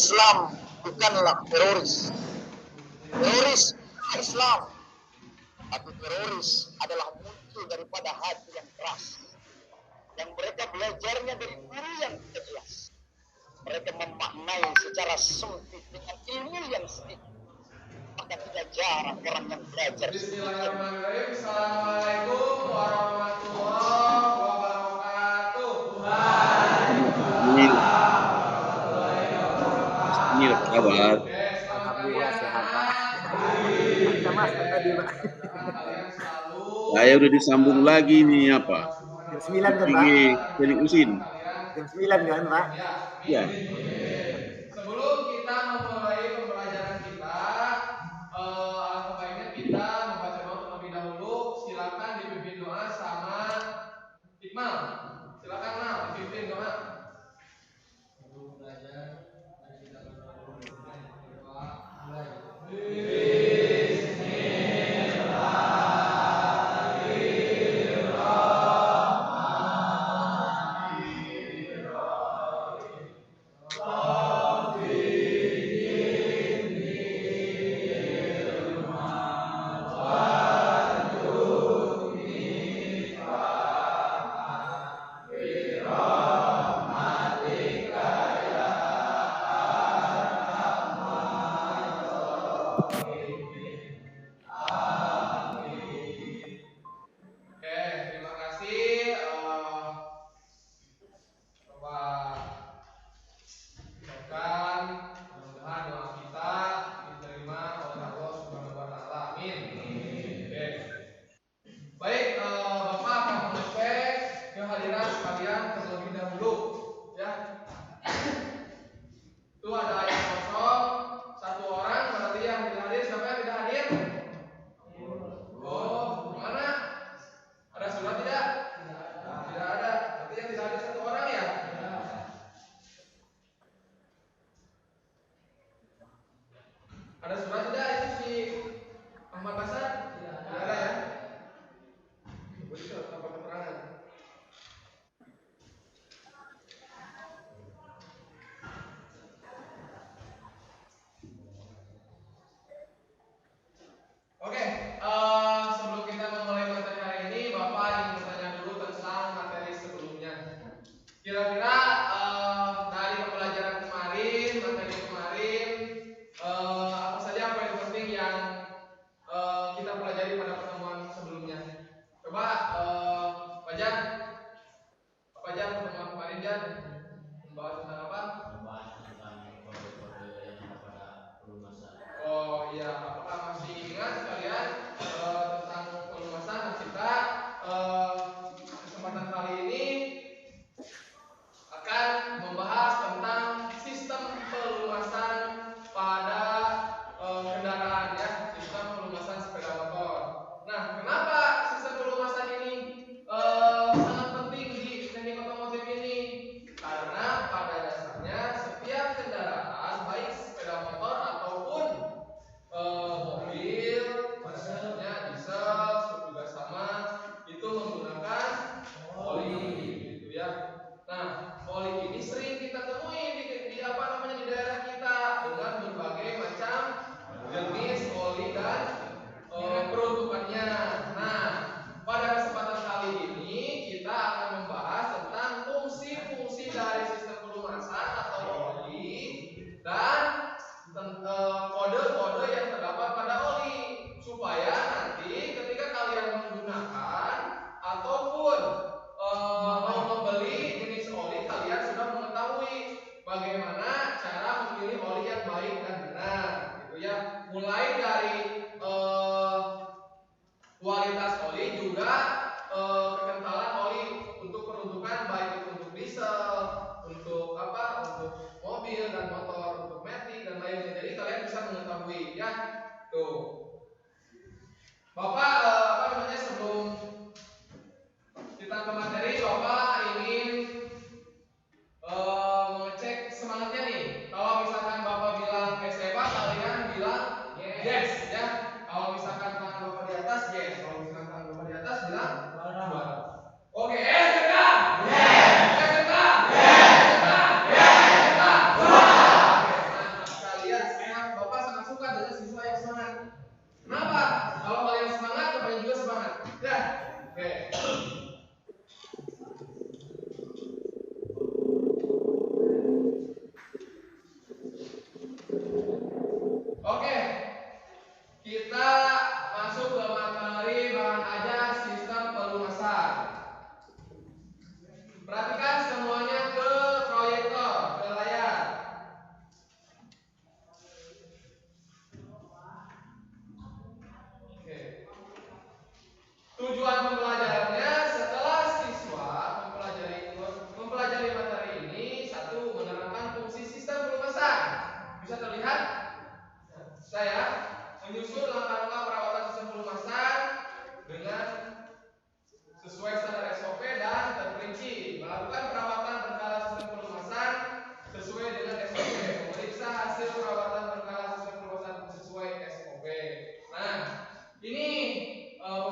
Islam bukanlah teroris. Teroris bukanlah Islam, tapi teroris adalah muncul daripada hati yang keras, yang mereka belajarnya dari guru yang tidak jelas. Mereka memaknai secara sempit dengan ilmu yang sedikit. Maka tidak jarang orang yang belajar. Bismillahirrahmanirrahim. Assalamualaikum warahmatullahi wabarakatuh. Ini apa kabar? Alhamdulillah sehat Pak. Kita masuk tadi Pak. Saya udah disambung lagi nih apa? Jam 9 kan Pak? Klinik mesin. Jam 9 kan Pak? Ya. Sebelum kita memulai pembelajaran kita, alangkah baiknya kita membaca doa terlebih dahulu. Silakan dipimpin doa sama Iqmal. Silakan Mal, dipimpin doa.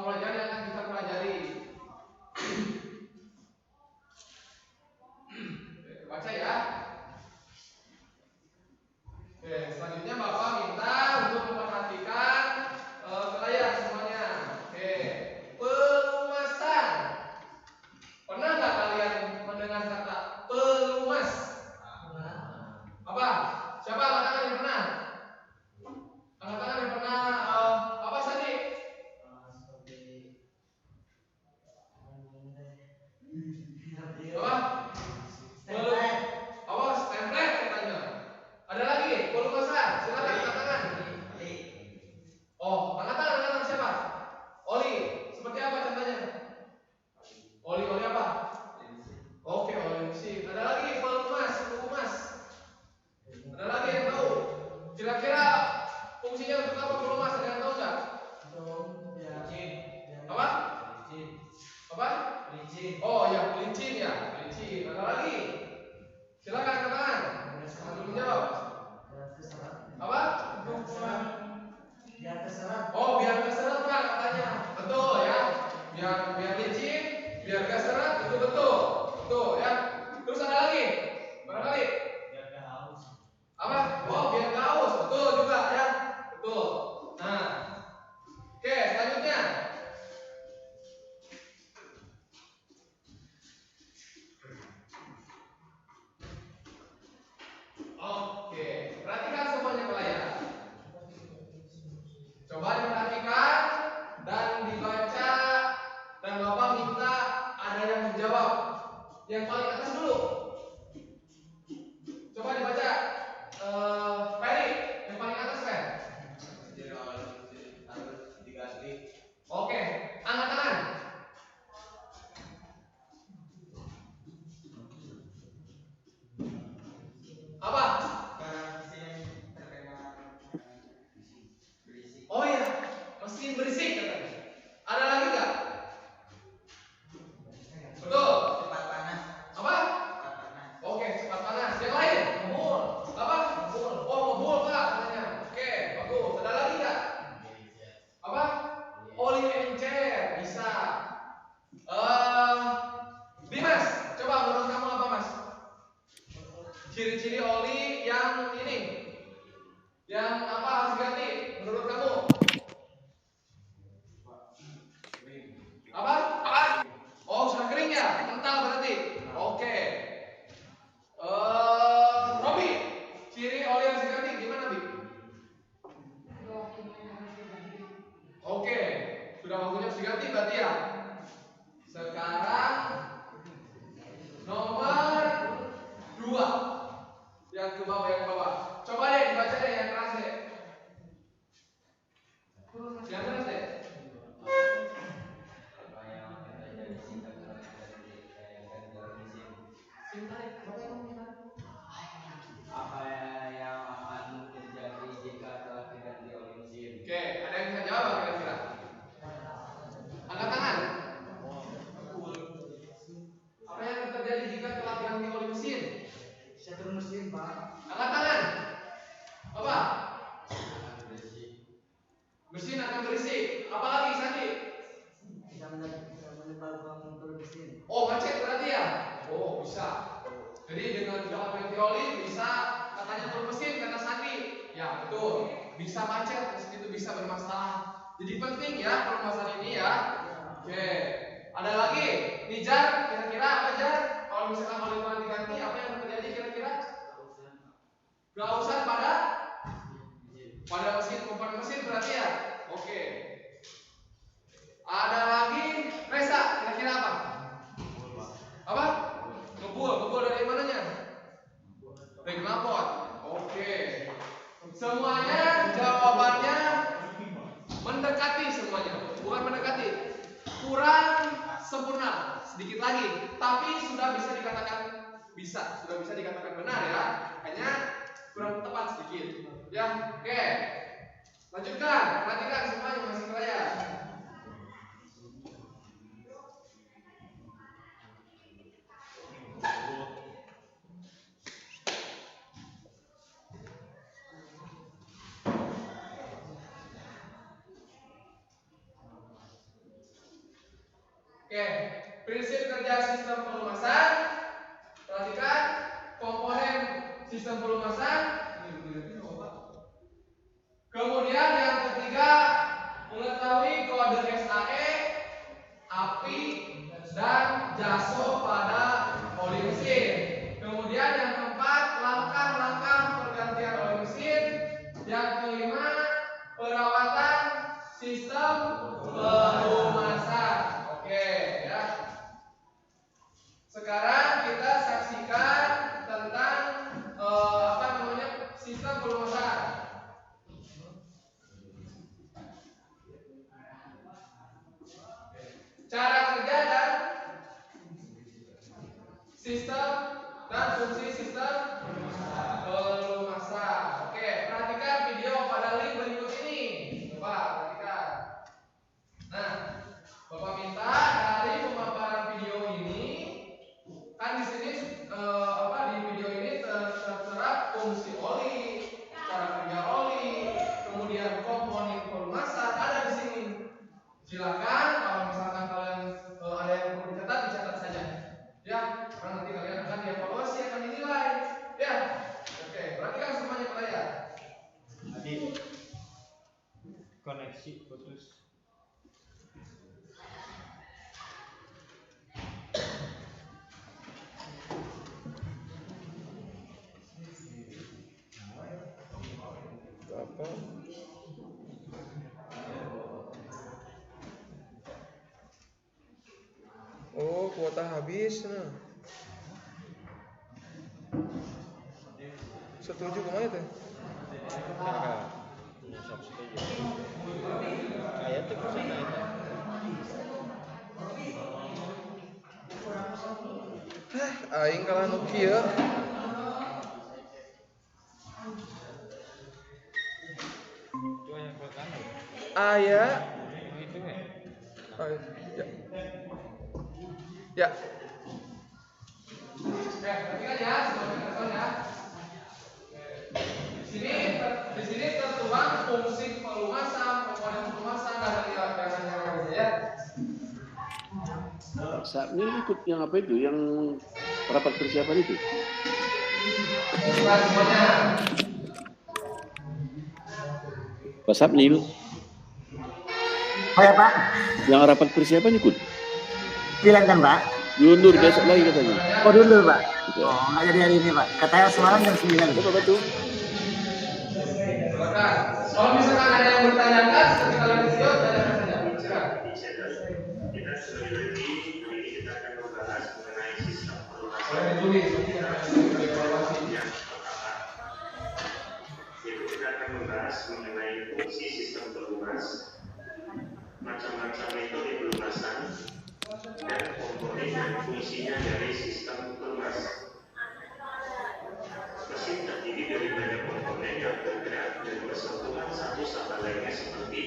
pelajaran yang akan kita pelajari. Baca ya. Oke, selanjutnya Bapak minta untuk memperhatikan ke layar semuanya. Oke, pelumasan. Pernah nggak kalian mendengar kata pelumas? Apa? Siapa angkat tangan yang pernah? Angkat tangan yang pernah apa tadi? Apa? Apa? Stemplet katanya. Ada lagi? Pelumasan. Silakan angkat tangan. Oh, angkat tangan siapa? Oli. Seperti apa contohnya? Oli apa? Oke, oli mesin. Ada lagi pelumas. Ada lagi yang tahu? Kira-kira fungsinya untuk apa pelumas? Ada yang tahu nggak? Apa? Apa? Oh ya, pelicin ya, pelicin. Ada lagi? Silakan angkat tangan. Belum jawab. Apa? Oh, biar keseret Pak katanya. Betul ya. Biar licin, biar gak seret, itu betul. Betul ya. Terus ada lagi? Barangkali? Apa? Oh, biar gak haus. Betul juga ya. Betul. Nah. Oke, selanjutnya. Oke, perhatikan semuanya ke layar. Coba diperhatikan dan dibaca, dan Bapak minta ada yang menjawab. Yang paling atas dulu. Coba dibaca. Ferry, yang paling atas Fer. Oke, angkat tangan. Apa? Oh iya, mesin berisik katanya. Ada lagi nggak? Betul. Apa? Oke, cepat panas. Yang lain? Ngebul. Apa? Oh, ngebul Pak katanya. Oke, bagus. Ada lagi nggak? Apa? Oli encer bisa. Dimas, coba menurut kamu apa Mas? Ciri-ciri oli yang ini, yang apa harus diganti? Menurut kamu? Apa? Oh, sudah kering ya? Kental berarti. Oke. Robi, ciri oli yang harus diganti gimana, Bi? Oke, sudah waktunya harus diganti berarti ya. Sekarang nomor 2. Yang ke bawah. Coba deh dibaca deh yang keras deh. Yang keras deh. Apa yang akan terjadi jika telah diganti oli mesin? Oke, ada yang bisa jawab kira-kira? Angkat tangan. Apa yang akan terjadi jika telah diganti oli mesin? Satu mesin Pak. Angkat tangan. Apa? Mesin akan berisik. Apa lagi Sandi? Bisa menyebabkan motor mesin. Oh, macet berarti ya? Oh, bisa. Jadi dengan ganti oli bisa katanya turun mesin kata Sandi. Ya, betul. Bisa macet, mesin itu bisa bermasalah. Jadi penting ya permasalahan ini ya. Oke. Ada lagi? Nijar, kira-kira apa Jar? Kalau misalkan oli kurang diganti, apa yang terjadi kira-kira? Gausan pada mesin, komponen mesin berarti ya. Oke. Ada lagi Reza, kira-kira apa? Apa? Ngebul dari mananya? Dari knalpot. Oke. Semuanya jawabannya mendekati semuanya. Bukan mendekati. Kurang sempurna, sedikit lagi. Tapi sudah bisa dikatakan benar ya. Hanya kurang tepat sedikit. Ya, oke. Lanjutkan, perhatikan semuanya masih ke layar. Oke, prinsip kerja sistem pelumasan. Perhatikan komponen sistem pelumasan. Kemudian yang ketiga, mengetahui kode SAE, api, dan JASO pada oli mesin. Kemudian yang keempat, langkah-langkah pergantian oli mesin. Yang kelima, perawatan sistem pelumasan. Oke, ya. Sekarang kita saksikan tentang sistem pelumasan. Cara kerja dan sistem dan fungsi sistem pelumasan. Oke, perhatikan video pada link berikut ini. Coba perhatikan. Nah, Bapak minta dari pemaparan video ini, kan di sini di video ini tertera fungsi oli, cara kerja oli, kemudian komponen pelumasan ada di sini. Silakan kalau misalkan kalian ada yang perlu dicatat saja. Ya, karena nanti kalian akan dievaluasi, akan dinilai. Ya, oke, perhatikan semuanya ke layar. Tadi koneksi putus. Apa? Oh, kuota habis. Nah. Setuju kemana teh? Ayat tuh kesana itu. Aing kalah nu kieu. Itu yang ke kanan. Aya. Itu ya. Oh, ya. Ya. Perhatikan ya, semuanya telepon ya. Di sini tertuang fungsi pelumasan, komponen pelumasan dan yang ya. WhatsApp-nya ikut yang apa itu? Yang rapat persiapan itu? Semuanya. WhatsApp Nil. Oh ya Pak, Yang rapat persiapan ikut? bilang kan Pak. Diundur besok lagi katanya. Oh dulu Pak. Oh nggak jadi hari ini Pak. Katanya semalam jam 9. Apa betul? Kalau misalkan ada yang bertanyakan, ketika kalian video, tanyakan saja. Silakan. Kita sekali lagi hari ini kita akan membahas mengenai sistem pelunasan. Boleh ditulis, nanti kita akan evaluasi. Yang pertama, yaitu kita akan membahas mengenai fungsi sistem pelumas, macam-macam metode pelumasan, dan komponen dan fungsinya dari sistem pelumas. Mesin terdiri dari banyak komponen yang bergerak dan bersentuhan satu sama lainnya seperti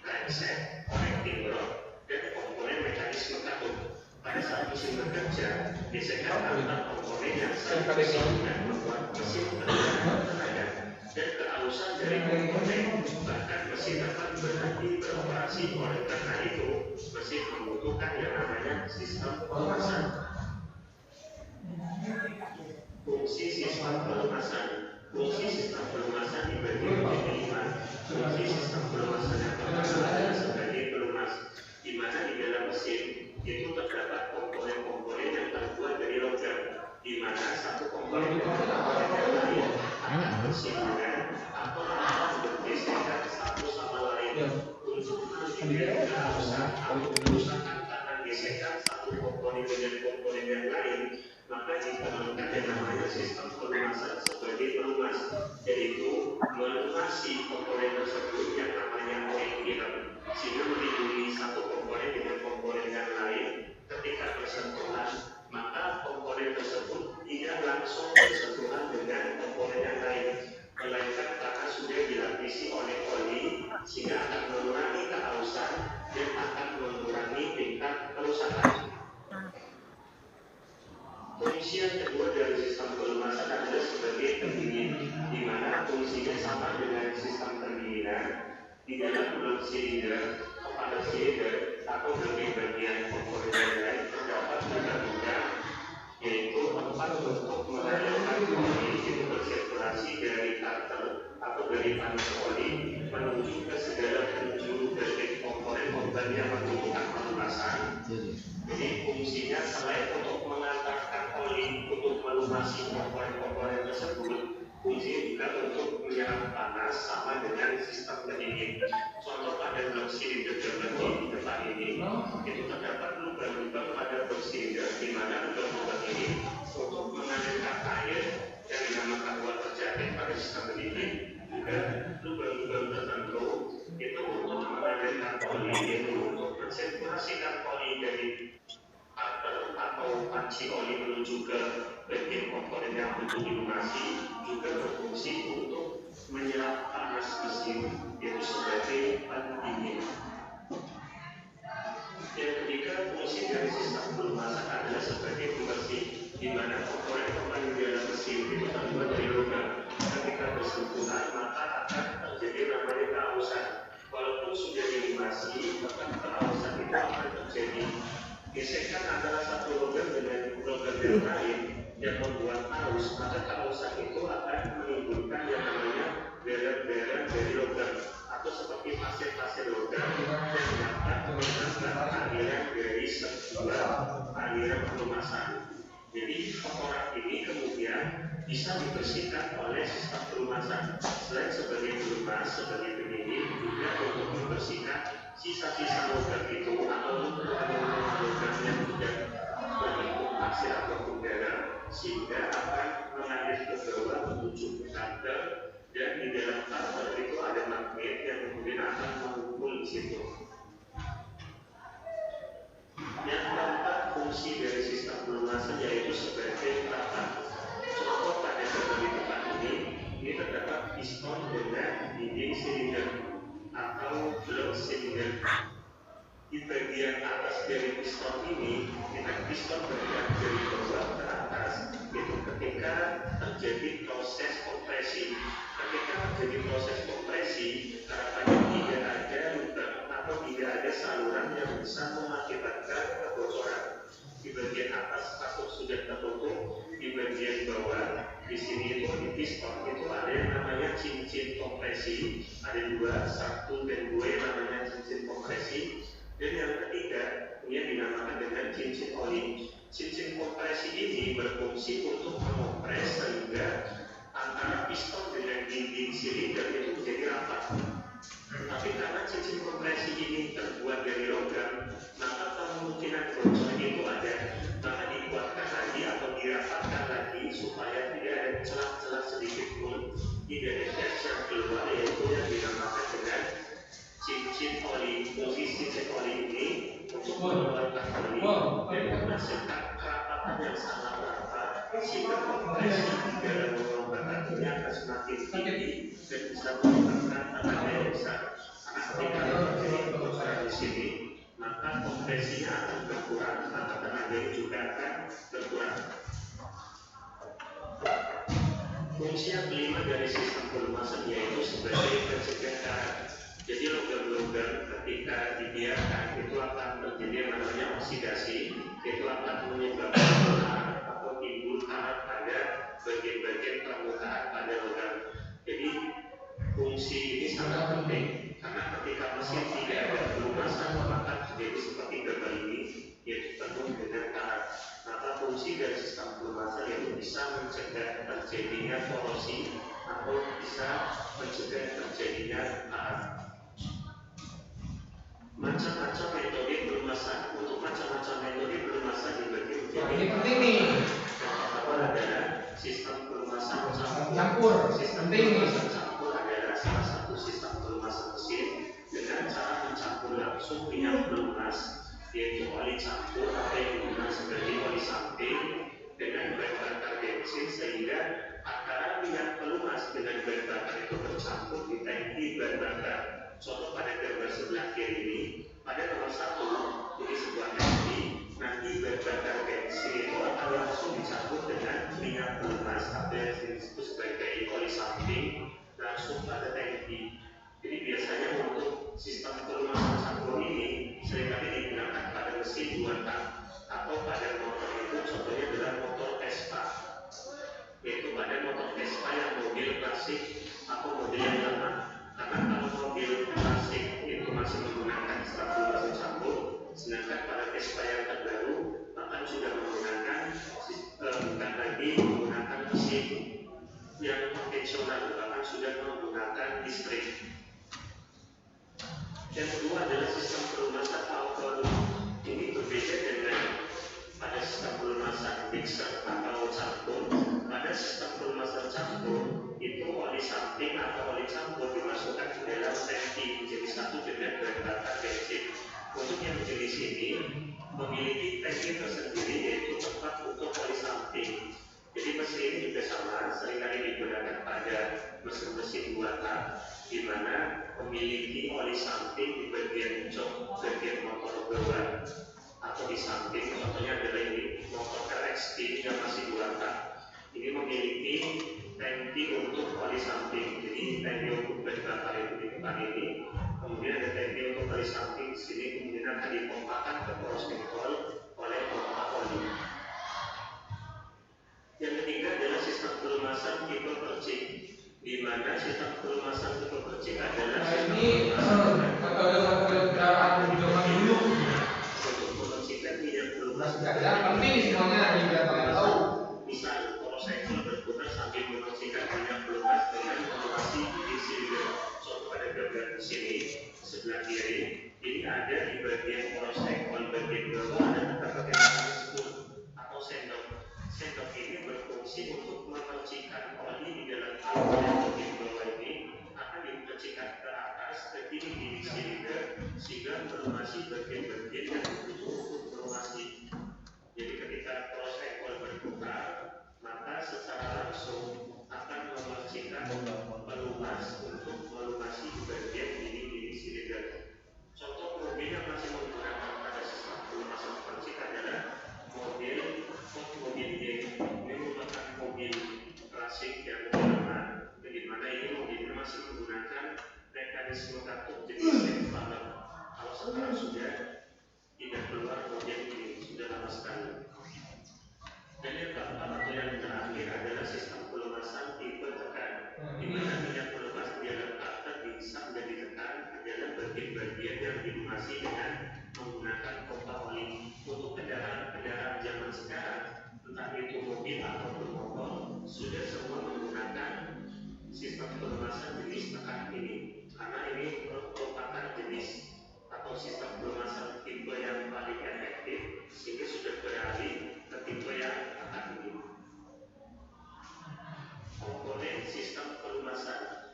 crankshaft, connecting rod, dan komponen mekanisme katup. Pada saat mesin bekerja, gesekan antar komponen yang saling bersinggungan membuat mesin terlihat tenaga dan kehalusan dari komponen, bahkan mesin dapat berhenti beroperasi. Oleh karena itu, mesin membutuhkan yang namanya sistem pelumasan. Fungsi sistem pelumasan. Fungsi sistem pelumasan dibagi menjadi 5. Fungsi sistem pelumasan yang pertama adalah sebagai pelumas, di mana di dalam mesin itu terdapat komponen-komponen yang terbuat dari logam, di mana satu komponen yang lain akan bersinggungan atau akan bergesekan satu sama lain untuk menghindari kehalusan atau kerusakan karena gesekan satu komponen dengan komponen yang lain. Maka diperlukan yang namanya sistem pelumasan sebagai pelumas, yaitu melumasi komponen tersebut yang namanya coiling, sehingga melindungi satu komponen dengan komponen yang lain ketika bersentuhan. Maka komponen tersebut tidak langsung bersentuhan dengan komponen yang lain, melainkan karena sudah dilapisi oleh oli, sehingga akan mengurangi kehausan dan akan mengurangi tingkat kerusakan. Fungsi yang kedua dari sistem pelumasan adalah sebagai pendingin, di mana fungsinya sama dengan sistem pendinginan. Di dalam dalam silinder, kepala silinder atau bagian komponen yang membutuhkan pelumasan. Jadi fungsinya selain untuk mengantarkan oli untuk melumasi komponen-komponen tersebut, fungsinya juga untuk menyerap panas sama dengan sistem pendingin. Contoh pada blok silinder di depan ini, itu terdapat lubang-lubang pada blok silinder di mana lubang-lubang ini untuk mengalirkan air yang dinamakan water jacket pada sistem pendingin, juga lubang-lubang tertentu itu untuk mengalirkan oli, yaitu untuk mensirkulasikan oli dari atau panci oli menuju ke bagian komponen yang untuk dilumasi, juga berfungsi untuk menyerap panas mesin, yaitu sebagai pendingin. Yang ketiga, fungsi dari sistem pelumasan adalah sebagai pembersih, di mana komponen-komponen di dalam mesin itu terbuat dari logam. Ketika bersentuhan, maka akan terjadi namanya keausan. Walaupun sudah dilumasi, maka keausan itu akan terjadi. Gesekan antara satu logam dengan logam yang lain yang membuat aus, maka keausan itu akan menimbulkan yang namanya beler-beler dari logam atau seperti pasir-pasir logam yang dapat menambah aliran dari sebuah aliran pelumasan. Jadi kotoran ini kemudian bisa dibersihkan oleh sistem pelumasan. Selain sebagai pelumas, sebagai pendingin, juga untuk membersihkan sisa-sisa logam itu atau logam yang tidak berbentuk pasir atau udara, sehingga akan mengalir ke bawah menuju ke kantor, dan di dalam kantor itu ada magnet yang kemudian akan mengumpul di situ. Yang keempat, fungsi dari sistem pelumasan yaitu sebagai perapat. Contoh pada gambar di depan ini terdapat piston dengan dinding silinder atau blok silinder. Di bagian atas dari piston ini, piston bergerak dari bawah ke atas, itu ketika terjadi proses kompresi. Ketika terjadi proses kompresi, harapannya tidak ada lubang atau tidak ada saluran yang bisa mengakibatkan kebocoran. Di bagian atas kasur sudah tertutup, di bagian bawah di sini itu di piston itu ada yang namanya cincin kompresi, ada dua, satu dan dua yang namanya cincin kompresi, dan yang ketiga yang dinamakan dengan cincin oli. Cincin kompresi ini berfungsi untuk mengompres sehingga antara piston dengan dinding silinder itu menjadi rapat. Tapi karena cincin kompresi ini terbuat dari logam, maka kemungkinan bocor itu ada. Maka dikuatkan lagi atau dirapatkan lagi supaya tidak ada celah-celah sedikit pun di dari gas yang keluar, yaitu yang dinamakan dengan cincin oli. Fungsi cincin oli ini untuk mengeluarkan oli dan menghasilkan kerapatan yang sangat rapat, sehingga kompresi di dalam lubang ini akan semakin tinggi dan bisa menyebabkan tenaga yang besar. Karena ketika terjadi kebocoran di sini, maka kompresinya akan berkurang, maka tenaga juga akan berkurang. Fungsi yang kelima dari sistem pelumasan yaitu sebagai pencegahan. Jadi logam-logam ketika dibiarkan itu akan terjadi yang namanya oksidasi, itu akan menyebabkan karat atau timbul karat pada bagian-bagian permukaan pada logam. Jadi fungsi ini sangat penting karena ketika mesin tidak ada pelumasan maka terjadi seperti gambar ini, yaitu penuh dengan karat. Maka fungsi dari sistem pelumasan yaitu bisa mencegah terjadinya korosi atau bisa mencegah terjadinya karat. Macam-macam metode pelumasan. Untuk macam-macam metode pelumasan dibagi menjadi penting nih. Yang pertama adalah sistem pelumasan Campur. Sistem Penting nih. pelumasan campur adalah salah satu sistem pelumasan mesin dengan cara mencampur langsung minyak pelumas, yaitu oli campur atau yang digunakan sebagai oli samping dengan bahan bakar bensin, sehingga antara minyak pelumas dengan bahan bakar itu bercampur di tangki bahan bakar. Contoh pada gambar sebelah kiri ini, pada nomor 1 ini sebuah tangki, nanti bahan bakar bensin itu akan langsung dicampur dengan minyak pelumas atau yang disebut sebagai oli samping langsung pada tangki. Jadi biasanya untuk sistem pelumasan campur ini seringkali digunakan pada mesin 2 tak atau pada motor itu, contohnya adalah motor Vespa, yaitu pada motor Vespa yang model klasik atau model yang lama. Karena kalau mobil klasik itu masih menggunakan sistem pelumasan campur, listrik. Yang kedua adalah sistem pelumasan auto. Ini berbeda dengan pada sistem pelumasan mixer atau campur. Pada sistem pelumasan campur itu oli samping atau oli campur dimasukkan ke dalam tangki menjadi satu dengan bahan bakar bensin. Untuk yang jenis ini memiliki tangki tersendiri yaitu tempat untuk oli samping. Jadi mesin ini juga sama, seringkali digunakan pada mesin-mesin buatan di mana memiliki oli samping di bagian jok, bagian motor bawah atau di samping. Contohnya adalah ini motor RX yang masih buatan. Ini memiliki tangki untuk oli samping. Jadi tangki untuk bahan bakar itu di depan ini, kemudian ada tangki untuk oli samping di sini, kemudian akan dipompakan ke poros dengkol oleh pompa oli. Yang ketiga adalah sistem pelumasan tipe percik, di mana sistem pelumasan tipe percik adalah ini metode kendaraan di zaman dulu. untuk memercikan minyak pelumas. Yang penting semuanya biar kalian tahu. Misal motorcycle berputar sambil memercikan minyak pelumas dengan melumasi di silinder. Contoh pada gambar di sini sebelah kiri, ini ada di bagian motorcycle bagian bawah ada terdapat spoon atau sendok. Sendok ini berfungsi untuk memercikan oli di dalam alkohol bagian bawah ini akan dipercikan ke atas ke kiri silinder sehingga melumasi bagian-bagian yang dibutuhkan untuk melumasi. Jadi ketika proses ekor berputar, maka secara langsung akan memercikan pelumas untuk melumasi bagian ini silinder. Contoh mobil yang masih menggunakan pada sistem pelumasan percik adalah mobil ini merupakan mobil klasik yang lama, di mana ini mobilnya masih menggunakan mekanisme katup jenis Stepfather. Kalau sekarang sudah tidak keluar mobil ini, sudah lama sekali. Dan yang keempat atau yang terakhir adalah sistem pelumasan tipe tekan, di mana minyak pelumas di dalam karter dihisap dan ditekan ke dalam bagian-bagian yang dilumasi dengan menggunakan pompa oli. Untuk kendaraan-kendaraan zaman sekarang, entah itu mobil ataupun motor, sudah semua menggunakan sistem pelumasan jenis tekan ini, karena ini merupakan jenis atau sistem pelumasan tipe yang paling efektif, sehingga sudah beralih ke tipe yang tekan ini. Komponen sistem pelumasan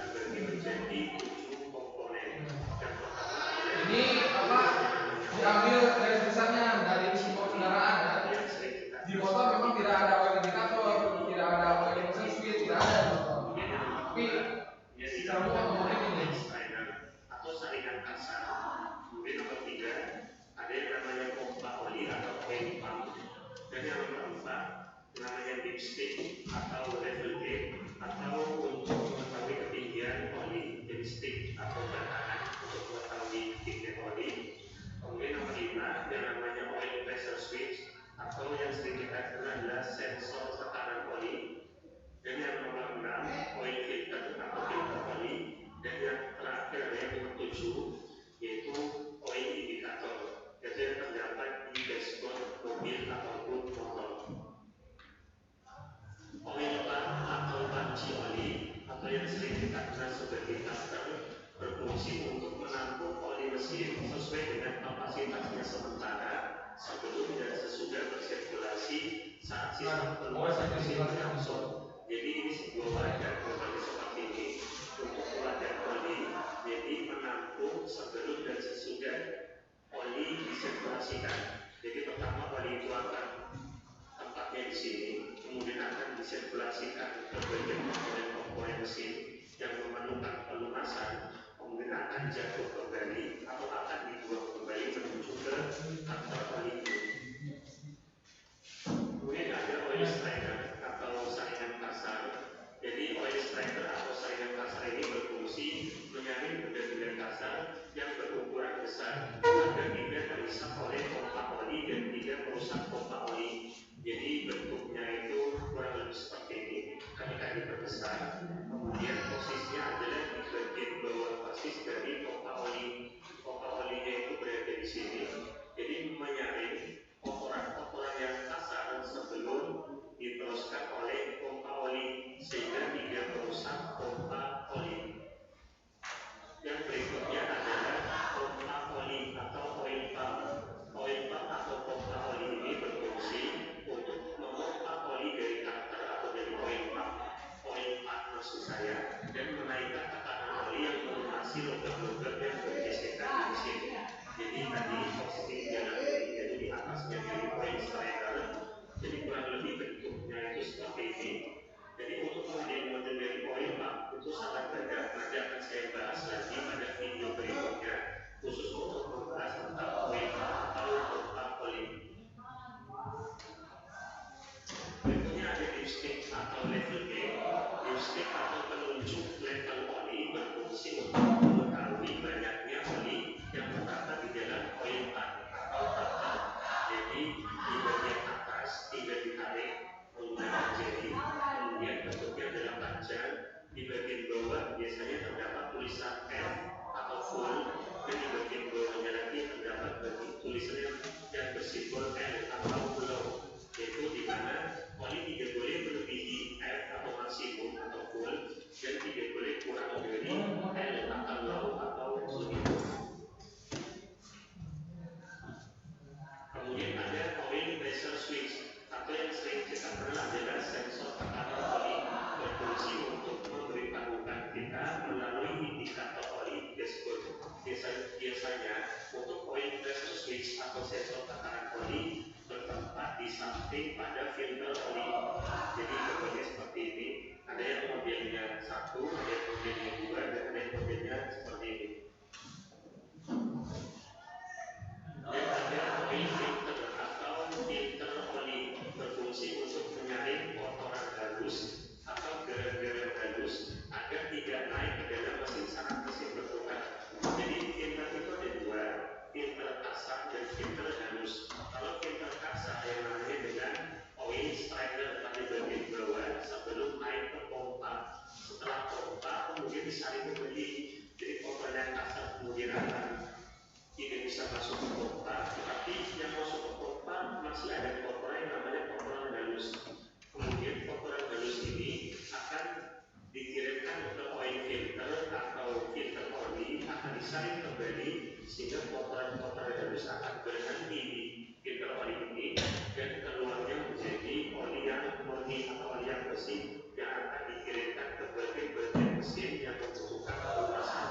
dibagi menjadi 7 komponen. Yang pertama Ini apa? Diambil dari besarnya dari simbol kendaraan kan? Di motor memang tidak ada oil indikator, tidak ada oil mesin switch, tidak ada di motor. Tapi secara umum komponen ini atau saringan kasar. Kemudian nomor 3 ada yang namanya pompa oli atau oil pump. Dan yang nomor 4 namanya dipstick atau level gauge atau untuk mengetahui ketinggian oli, dipstick atau batangan untuk mengetahui ketinggian oli. Kemudian nomor 5 yang namanya oil pressure switch atau yang sering kita kenal adalah sensor tekanan oli. Dan yang nomor 6 oil filter atau filter oli. Dan yang terakhir ada yang nomor 7 yaitu oil indikator, yaitu yang terdapat di dashboard mobil ataupun motor. Oil pump atau panci oli atau yang sering kita kenal sebagai castor berfungsi untuk menampung oli mesin sesuai dengan kapasitasnya sementara sebelum dan sesudah bersirkulasi saat sistem pelumasan mesin berlangsung. Jadi ini sebuah wadah berbagai seperti ini untuk wadah oli, jadi menampung sebelum dan sesudah oli disirkulasikan. Jadi pertama oli itu akan tempatnya di sini, kemudian akan disirkulasikan ke bagian komponen mesin yang memerlukan pelumasan, kemudian akan jatuh kembali atau akan dibuang kembali menuju ke kantor oli ini. Kemudian ada oil striker atau saringan kasar. Jadi oil striker atau saringan kasar ini berfungsi menyaring benda-benda kasar yang berukuran besar agar tidak terisap oleh pompa oli dan tidak merusak pompa oli. Jadi bentuknya itu kurang lebih seperti ini. Ketika diperbesar, kemudian posisinya adalah di bagian bawah persis dari pompa oli. Pompa olinya itu berada di sini. Jadi menyaring kotoran-kotoran yang kasar sebelum diteruskan oleh pompa oli sehingga tidak merusak pompa simbol L atau below, yaitu di mana oli tidak boleh melebihi F atau maksimum atau full dan tidak boleh kurang dari L atau low atau minimum. Kemudian ada oil pressure switch atau yang sering kita kenal adalah sensor tekanan oli, berfungsi untuk memberitahukan kita melalui indikator oli dashboard. Biasanya untuk oil pressure switch atau sensor tekanan oli bertempat di samping pada filter oli. Jadi contohnya seperti ini, ada yang modelnya 1, ada yang modelnya 2, dan ada yang modelnya seperti ini. Dan ada oil filter atau filter oli, berfungsi untuk menyaring kotoran halus atau garam-garam halus agar tidak naik ke dalam mesin saat mesin berputar. Jadi filter itu ada 2, filter kasar dan filter halus. Kalau filter kasar yang namanya dengan oil strainer pada bagian bawah sebelum naik ke pompa. Setelah pompa kemudian disaring kembali. Jadi kotoran kasar kemudian akan tidak bisa masuk ke pompa, tetapi yang masuk ke pompa masih ada kotoran yang namanya kotoran halus. Kemudian kotoran halus ini akan dikirimkan ke oil filter atau filter oli, akan disaring kembali sehingga kotoran-kotoran halus akan berhenti di filter oli ini dan keluarnya menjadi oli yang murni atau oli yang bersih yang akan dikirimkan ke bagian-bagian mesin yang membutuhkan pelunasan.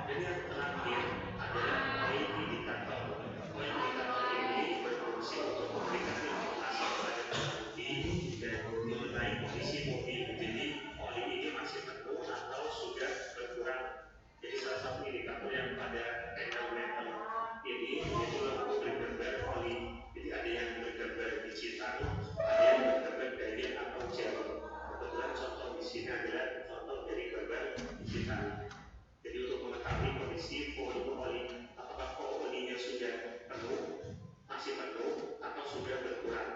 Dan yang terakhir adalah oil indikator. Oil indikator ini berfungsi untuk memberikan informasi kepada pengemudi dan mengenai kondisi mobil. Jadi oli ini masih penuh atau sudah berkurang. Jadi salah satu indikator yang pada panel meter ini yaitu lampu bergambar oli. Jadi ada yang bergambar digital, ada yang bergambar dial atau gel. Kebetulan contoh di sini adalah contoh dari gambar digital. Jadi untuk mengetahui kondisi volume oli, apakah olinya sudah penuh, masih penuh, atau sudah berkurang.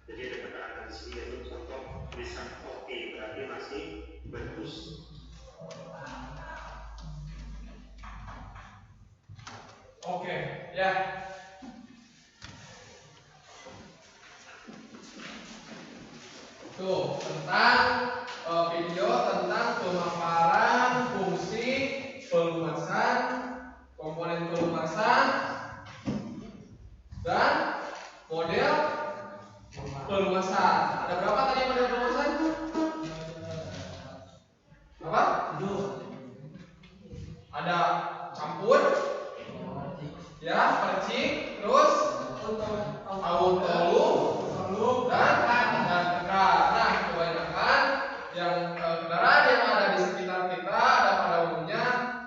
Jadi ada keterangan di sini yaitu contoh tulisan oke, berarti masih bagus. Oke, ya. Tuh, tentang video tentang pemaparan fungsi pelumasan, komponen pelumasan, dan model pelumasan. Ada berapa tadi model pelumasan? Apa? Ada campur, ya, percik, terus auto dan tekan. Nah, kebanyakan yang kendaraan yang ada di sekitar kita ada pada umumnya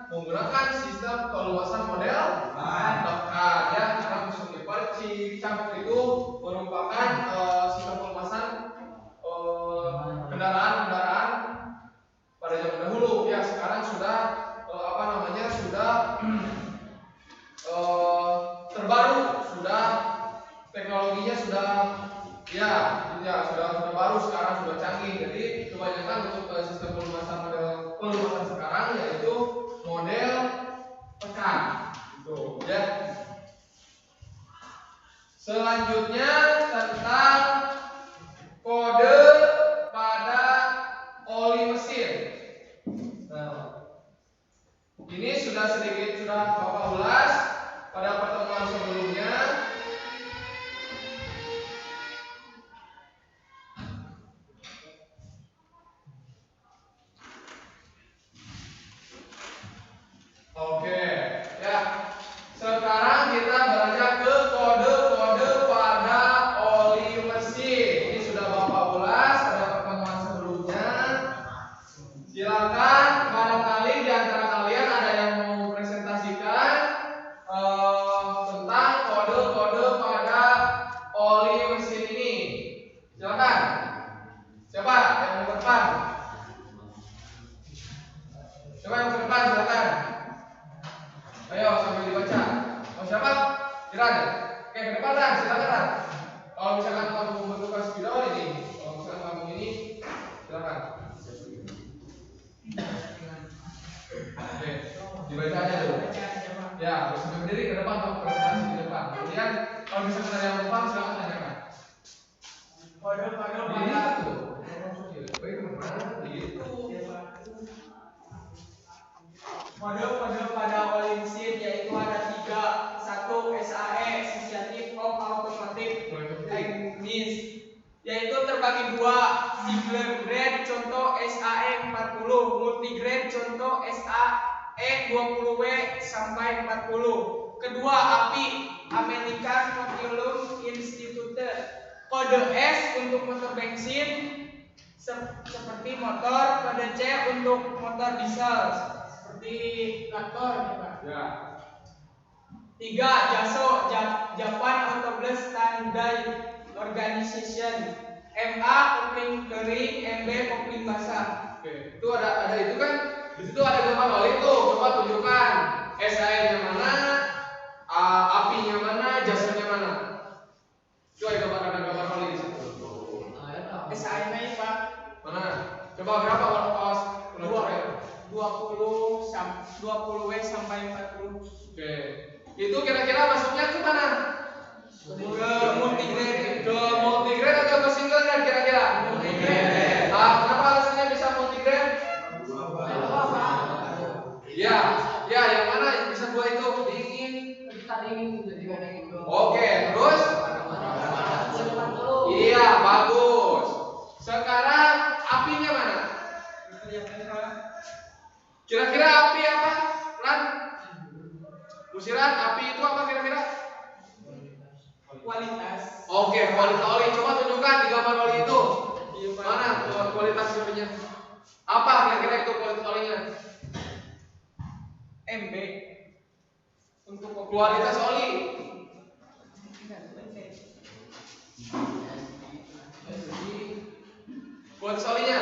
menggunakan sistem pelumasan model tekan, ya, karena khususnya percik, campur itu merupakan sistem pelumasan kendaraan-kendaraan pada zaman dahulu. Ya, sekarang sudah sudah terbaru, sudah teknologinya sudah sudah baru, sekarang sudah canggih. Jadi kebanyakan untuk sistem pelumasan sekarang yaitu model tekan, gitu ya. Selanjutnya tentang kode pada oli mesin. Ini sudah Bapak ulas pada pertemuan sebelumnya. Oke, ya. Sekarang kita beranjak ke kode-kode pada oli mesin. Ini sudah Bapak ulas pada pertemuan sebelumnya. Silakan barangkali di antara kalian ada yang mau presentasikan tentang kode-kode pada oli mesin ini. Silakan. Siapa yang mau ke depan? Siapa yang ke depan? Silakan. Ayo sambil dibaca. Oh, siapa? Kiran. Oke, ke depan Dan. Silakan Dan. Kalau misalkan kamu membutuhkan spidol ini, kalau misalkan kamu ini, silakan. Oke, dibaca aja dulu. Ya, harus sampai berdiri ke depan atau presentasi di depan. Kemudian kalau misalkan ada yang lupa silakan tanyakan. Kode pada wali mesin yaitu ada 3. 1. SAE Associative of Automotive Technicians, yaitu terbagi 2. Singular grade contoh SAE 40, multigrade contoh SAE 20W sampai 40. Kedua, API American Petroleum Institute. Kode S untuk motor bensin seperti motor, kode C untuk motor diesel seperti traktor ya, Pak. Ya. 3. JASO Japan Automobile Standard Organization. MA kopling kering, MB kopling basah. Oke, itu ada itu kan di situ ada gambar oli tuh. Coba tunjukkan SAE-nya mana, apinya mana, jasanya mana. Coba ada gambar oli di situ. SAE-nya Pak. Mana? Coba berapa kalau pas 20W sampai 40. Oke. Itu kira-kira masuknya ke mana? Ke multigrade. Ke multigrade atau ke single grade kira-kira? Multigrade. Kenapa alasannya bisa multigrade? Ya, yang mana yang bisa buat itu? Dingin. Oke, terus? Iya, bagus. Sekarang apinya mana? Kira-kira api apa? Ran? Musiran, api itu apa kira-kira? Kualitas. Oke, kualitas oli. Coba tunjukkan di gambar oli itu. Mana kualitas olinya? Apa kira-kira itu kualitas olinya? MB. Untuk Kualitas oli. Kualitas olinya.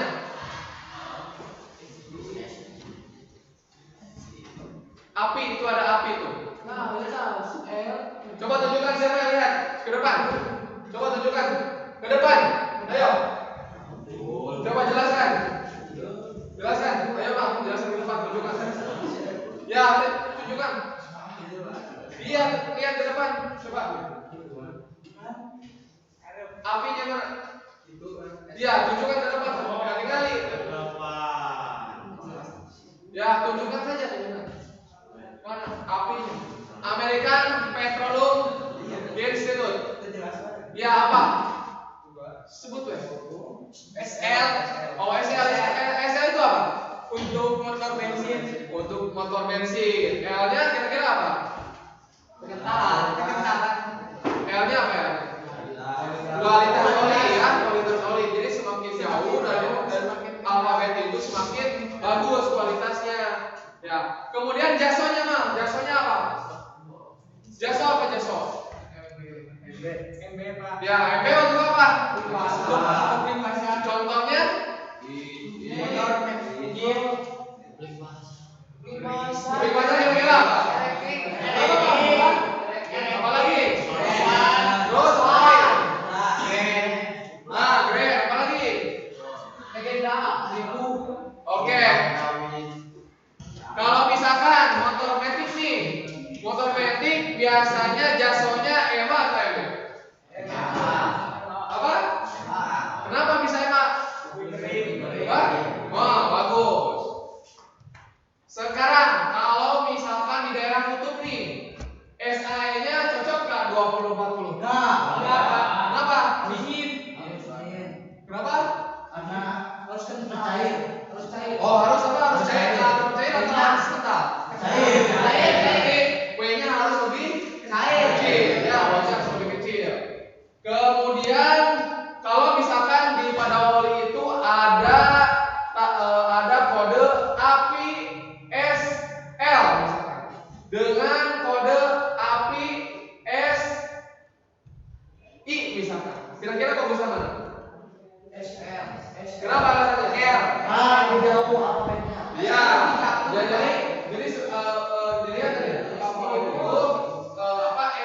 Api itu ada api itu. Coba tunjukkan siapa yang lihat ke depan. Coba tunjukkan ke depan. Ayo. Coba jelaskan. Jelaskan. Ayo Bang, jelaskan ke depan. Tunjukkan. Ya, tunjukkan. Lihat ke depan. Coba. Apinya mana? Ya, tunjukkan ke depan. Kali-kali. Ya, tunjukkan saja. Mana apinya? American Petroleum Institute. Ya apa? Sebut weh. SL. Oh SL itu apa? untuk motor bensin. Untuk motor bensin. L-nya kira-kira apa? Kekentalan. L-nya apa ya? Kualitas oli ya, kualitas oli. Jadi semakin jauh dari alfabet itu semakin bagus kualitasnya. Ya. Kemudian jasonya mah, jasonya apa? Jaso apa jaso? MB Pak. Ya, MB untuk apa? Kopling basah. Contohnya? Motor bensin. Kopling basah kira-kira? Apa lagi? Terus oil. Nah, grade apa lagi? Oke. Kalau misalkan motor metik nih, motor metik biasanya jasonya EMA atau MB? Apa? Kenapa bisa EMA? Wah, bagus. Sekarang kalau misalkan di daerah kutub nih, SAE-nya cocok nggak 20-40? Kenapa? Dingin. Kenapa? Harus cair. Oh, harus apa? Harus cair. Harus cair atau harus kental? Cair. W-nya harus lebih kecil. Ya, W-nya harus lebih kecil. Kemudian kalau misalkan di pada oli itu ada kode API SL misalkan dengan kode API SI misalkan. Kira-kira kok bisa mana? Kenapa alasannya R? Ya, jadi dilihat tadi apa itu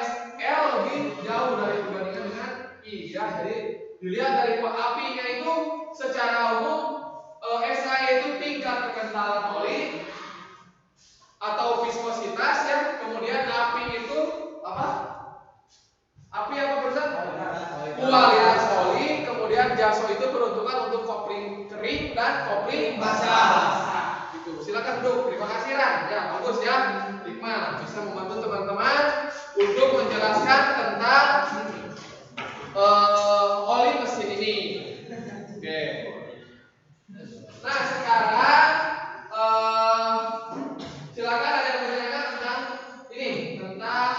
SL lebih jauh dari perbandingan dengan I ya. Jadi dilihat dari apinya itu secara umum SAE itu tingkat kekentalan oli atau viskositas ya. Kemudian api itu apa? Api apa berusaha? Kualitas oli. Kemudian jaso itu peruntukan untuk kopling kering dan kopling basah. Gitu. Silakan duduk. Terima kasih Ran. Ya bagus ya. Hikmah bisa membantu teman-teman untuk menjelaskan tentang oli mesin ini. Oke. Nah sekarang silakan ada yang bertanya tentang ini, tentang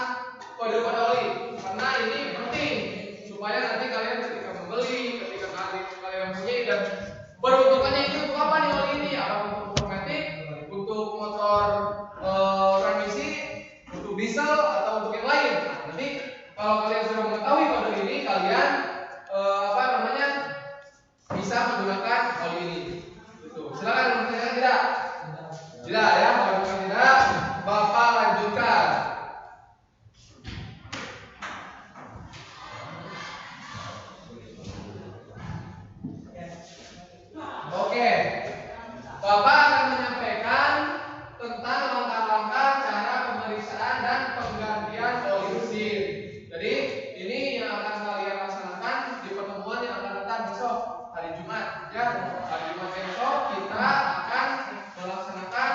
kode-kode oli, karena ini penting supaya nanti kalian ketika membeli, ketika kalian punya dan peruntukannya itu untuk apa nih oli ini? Apa untuk otomatis, untuk motor transmisi, untuk diesel atau untuk yang lain? Nah, nanti kalau kalian sudah mengetahui kode ini, kalian bisa menggunakan oli ini. Gitu. Silakan bertanya tidak? Tidak ya, kalau tidak, Bapak lanjutkan. Oke, Bapak akan menyampaikan tentang langkah-langkah cara pemeriksaan dan penggantian oli mesin. Jadi ini yang akan kalian laksanakan di pertemuan yang akan datang besok hari Jumat. Ya, hari Jumat besok kita akan melaksanakan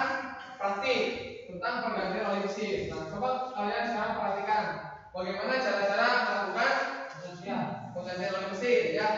praktik tentang penggantian oli mesin. Nah, coba kalian sekarang perhatikan bagaimana cara-cara melakukan penggantian oli mesin ya.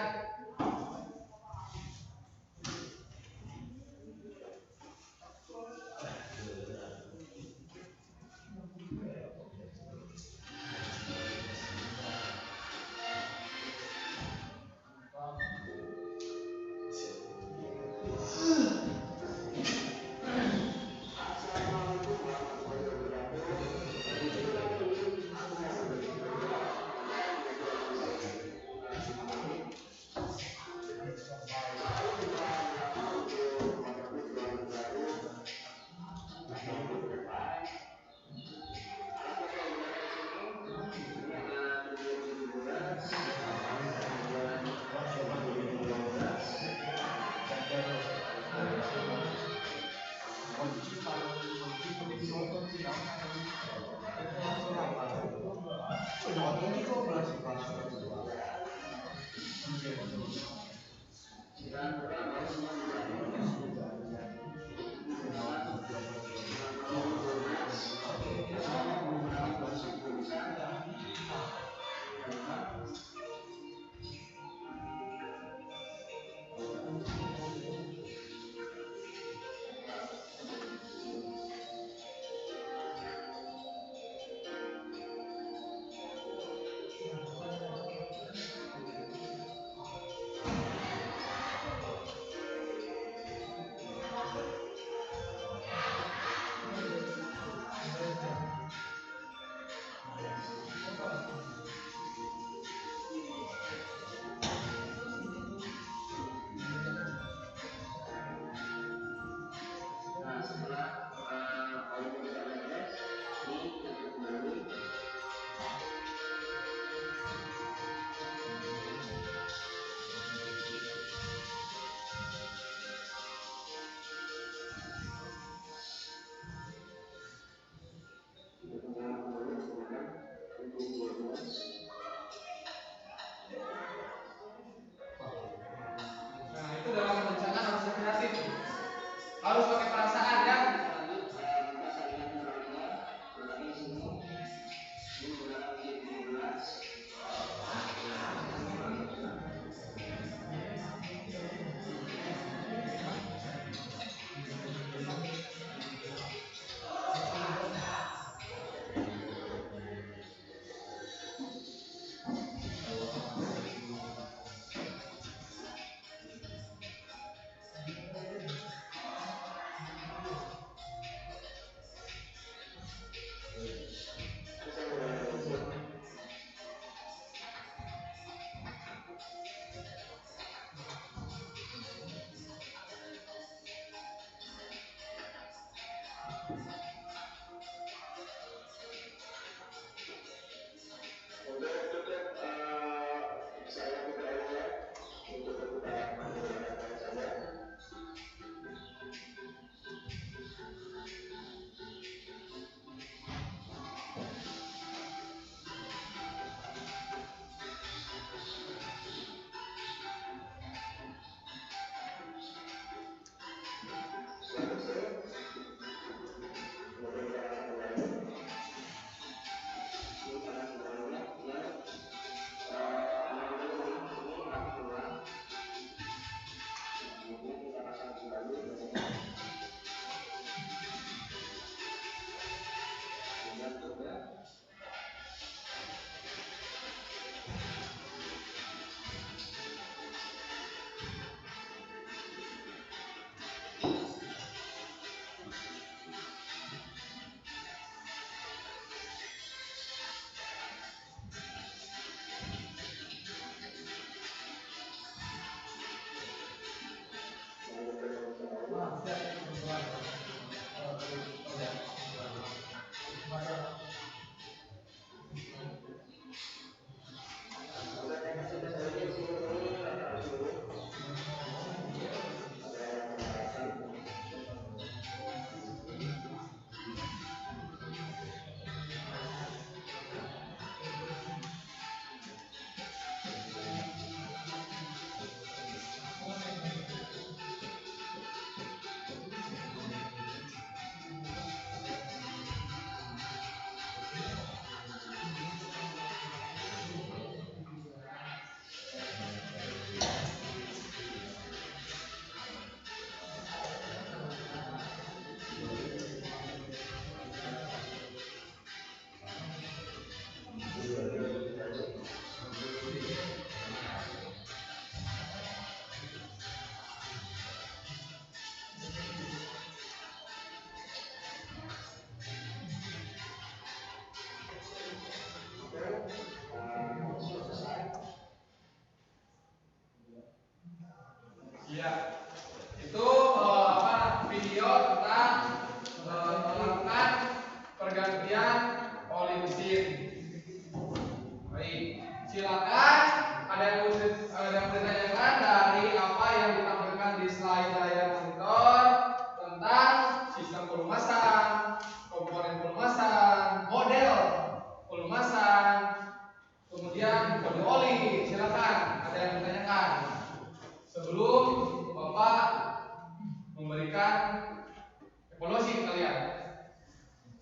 Iya, itu video tentang melakukan pergantian oli mesin. Baik, silakan ada yang bertanyakan dari apa yang ditampilkan di slide layar monitor tentang sistem pelumasan, komponen pelumasan, model pelumasan, kemudian kode oli. Silakan ada yang bertanyakan sebelum Bapak memberikan evaluasi kalian.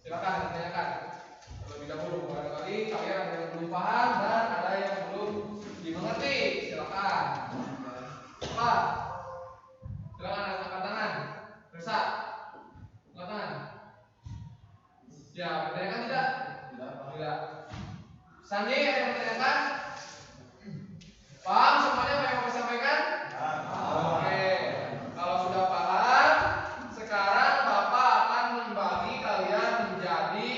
Silakan tanyakan terlebih dahulu. Barangkali kalian ada yang belum paham dan ada yang belum dimengerti. Silakan. Pak, silakan angkat tangan. Resa, angkat tangan. Ya, bertanyakan tidak? Tidak. Sandi, ada yang bertanyakan? Paham semuanya apa yang Bapak sampaikan? Oke, kalau sudah paham, sekarang Bapak akan membagi kalian menjadi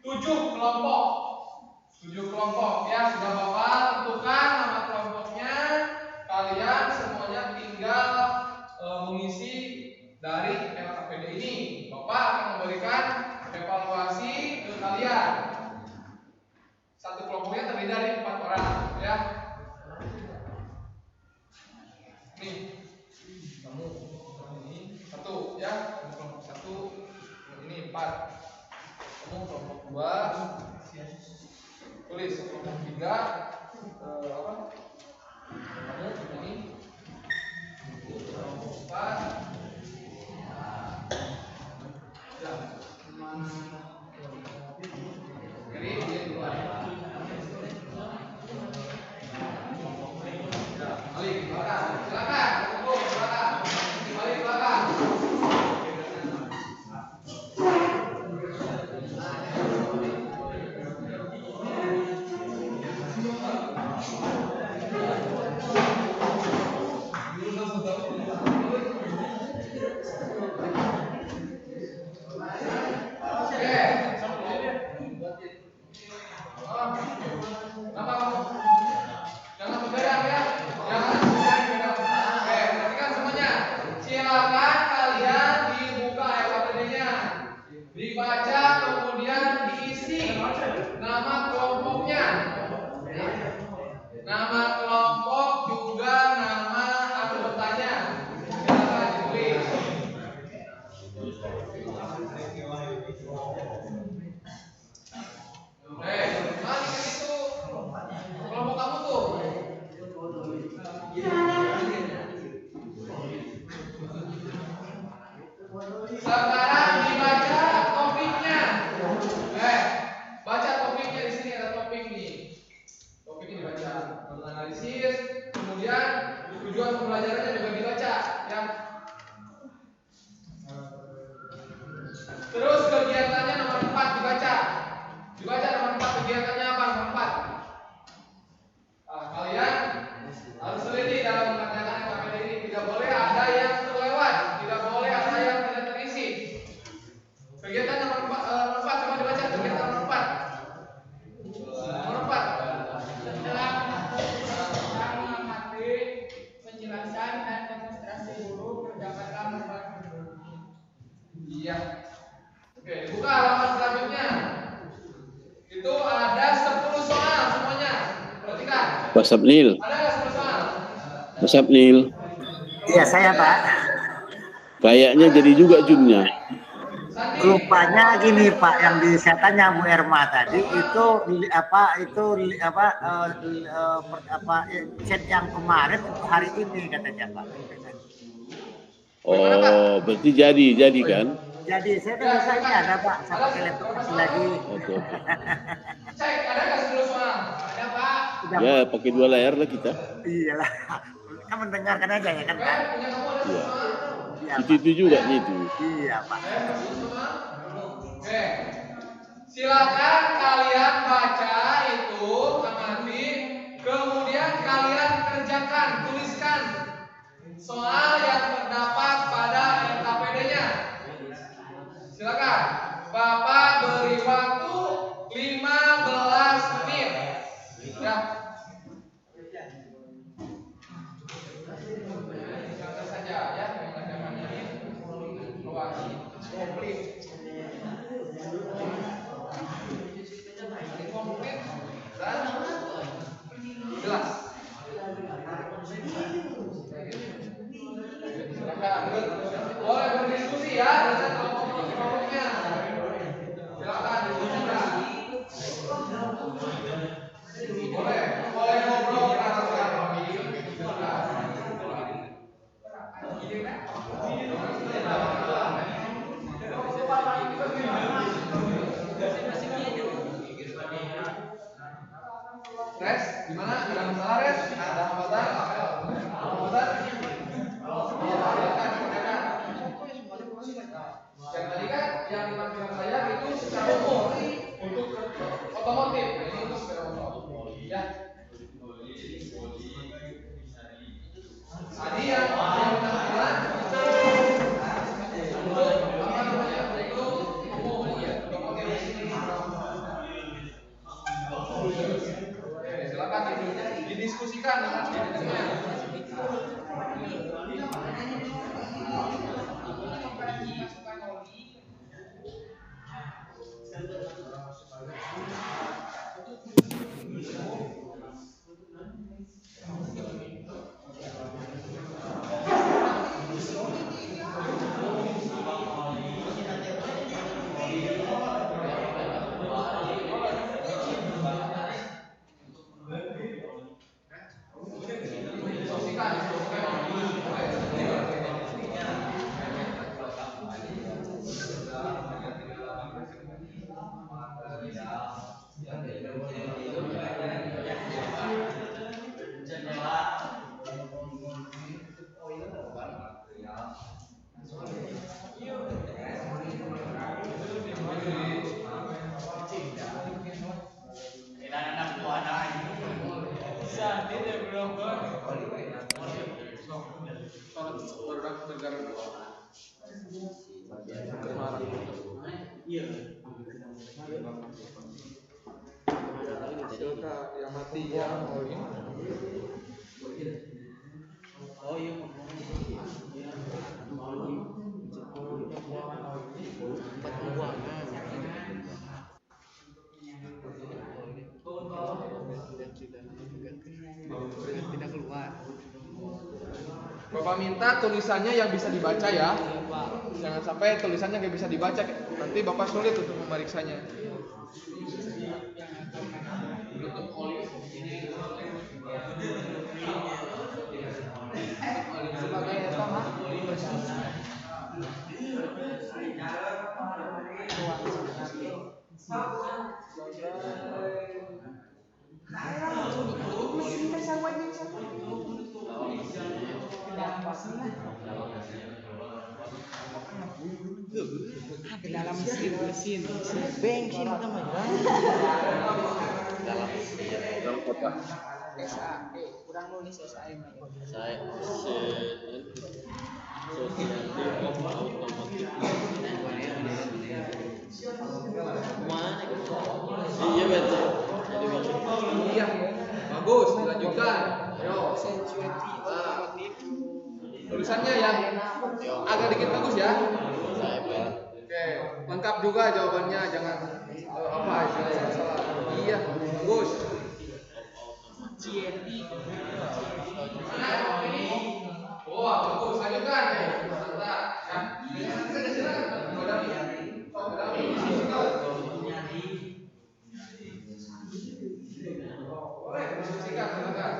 7 kelompok. 7 kelompok ya, sudah Bapak tentukan nama kelompoknya. Kalian semuanya tinggal mengisi dari LKPD ini. Bapak akan memberikan evaluasi ke kalian. Satu kelompoknya terdiri dari 4 orang ya. Nih, kamu ini 1 ya, kelompok 1 ini 4. Kamu kelompok 2 tulis, kelompok 3 apa? Kamu ini kelompok 4 ya. Jadi ini 2 ya. Balik ke belakang. Silakan. Tunggu belakang. Balik ke belakang. Dibaca kemudian diisi nama kelompoknya, nama kelompok juga nama anggotanya. Silakan ditulis. Mana itu kelompok kamu tuh? Sekarang dibaca topiknya. Baca topiknya, di sini ada topik nih. Topiknya dibaca. Mengenali nomor 4 coba dibaca kegiatan nomor 4. Nomor 4. Dalam sedang mengamati penjelasan dan demonstrasi guru berdapatkan membuat. Iya. Oke, buka halaman selanjutnya. Itu ada 10 soal semuanya. Perhatikan. Pak Sabnil. Ada nggak 10 soal? Pak Sabnil. Iya saya Pak. Kayaknya jadi juga jumnya. Sandi. Lupanya gini Pak, yang saya tanya Bu Erma tadi itu chat yang kemarin untuk hari ini katanya Pak. Oh, berarti jadi kan? Jadi saya kan ini ada Pak, saya pakai laptop kecil lagi. Oke. Cek, ada nggak 10 soal? Ada Pak. Ya, pakai 2 layar lah kita. Iyalah, kan mendengarkan aja ya kan Pak. Punya kamu ada 10 Iya. soal? Iya Pak. Itu juga itu. Iya Pak. Oke. Silakan kalian baca itu, amati, kemudian kalian kerjakan, tuliskan soal yang terdapat pada LKPD-nya. Silakan. Bapak beri waktu 15 menit. Ya. Santai saja ya, mengerjakan ini. Luas. Komplit. Komplit dan jelas. Silakan. Boleh berdiskusi ya dengan kelompok-kelompoknya. Silakan diskusikan. Boleh ngobrol kan sekarang. Res, gimana? Ada masalah Res? Ada hambatan? Hambatan? Silakan, silakan. Yang tadi kan yang dimaksudkan saya itu secara umum untuk otomotif, ini untuk sepeda motor. Ya. Tadi yang tampilan untuk apa namanya? Itu umum ya, otomotif. Silakan didiskusikan dengan dirinya. Yang mati ya. Oh iya. Tidak keluar. Bapak minta tulisannya yang bisa dibaca ya. Jangan sampai tulisannya nggak bisa dibaca, nanti Bapak sulit untuk memeriksanya. Dalam mesin bensin namanya. Dalam kota. SAE kurang nulis SAE. Saya sosial otomotif. Iya betul. Iya, bagus, dilanjutkan. Ayo. Tulisannya yang agak dikit bagus ya. Oke, lengkap juga jawabannya, jangan apa jangan salah. Iya, bagus. Wah, bagus, lanjutkan. Sebentar, ya. Boleh, diskusikan, silakan.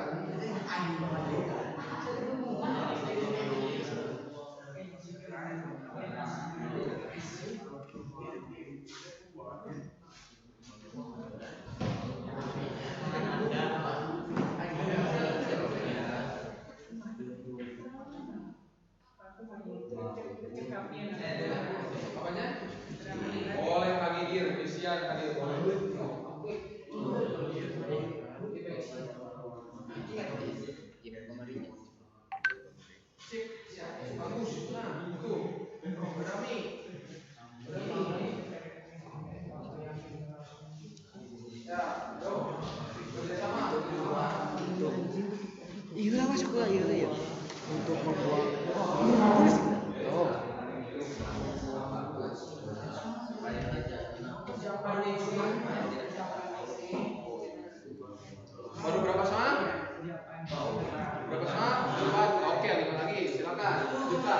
Apanya? Boleh pagi revisian tadi boleh. Sip, ya, bagus. Nah, itu. Berami. Ya, yuk. Kerjasama. Iya masuk ke ya. Untuk membuat Baru berapa saat? Berapa saat? 4. Oke, 5 lagi. Silakan. Buka.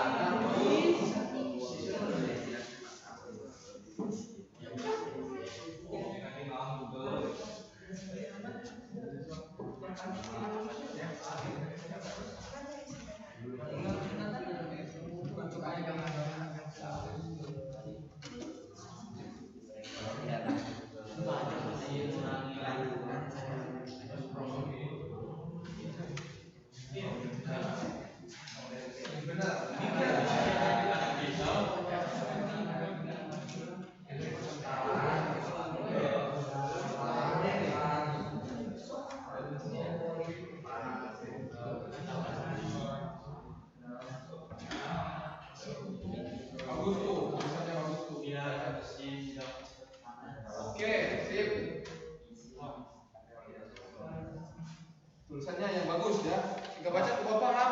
Bagus tuh, tulisannya bagus tuh. Oke, sip. Tulisannya yang bagus ya. Kita baca tuh Bapak paham?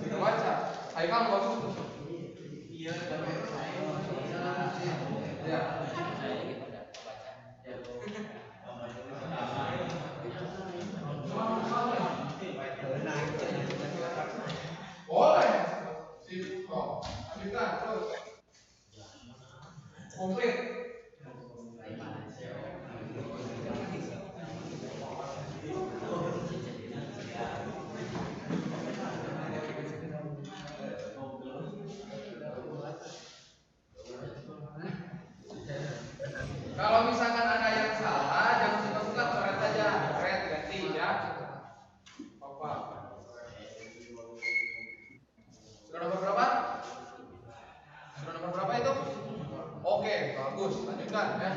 Kita baca. Haikal bagus tuh. Iya. Ya. Boleh. Sip. Oh, lanjutkan terus. Komplit. Kalau misalkan ada yang salah, jangan suka-suka coret aja, coret ganti ya. Apa? Sudah nomor berapa? Sudah nomor berapa itu? Oke, bagus. Lanjutkan ya.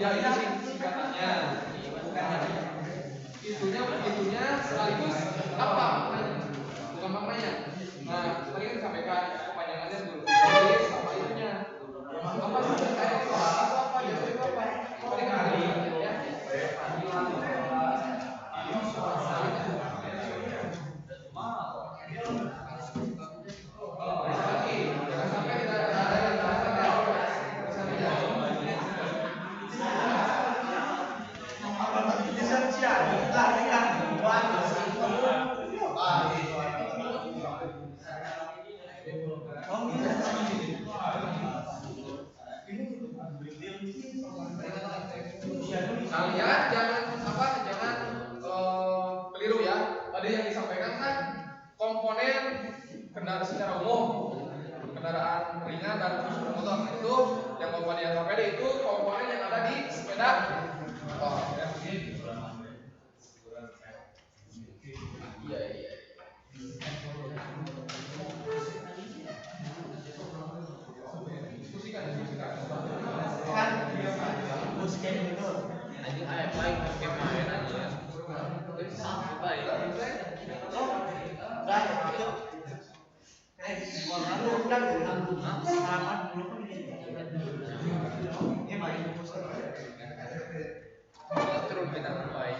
Ya ini singkatannya. Itunya sekaligus apa maknanya? Bukan maknanya. Nah, tadi kan disampaikan kepanjangannya dulu. Jadi apa itunya? Apa sih kayak itu apa? Itu apa? Tadi kan ada ya. Kalian jangan keliru ya. Tadi yang disampaikan kan komponen kendaraan secara umum, kendaraan ringan dan sepeda motor. Nah, itu yang komponen yang sepeda itu komponen yang ada di sepeda. Oh, ya. Iya. Diskusikan. Kan musik dulu. Anjing ayam baik pakai main aja. Baik. Dah itu. Lalu udah selamat dulu. Ini baik musik. Terus kita baik.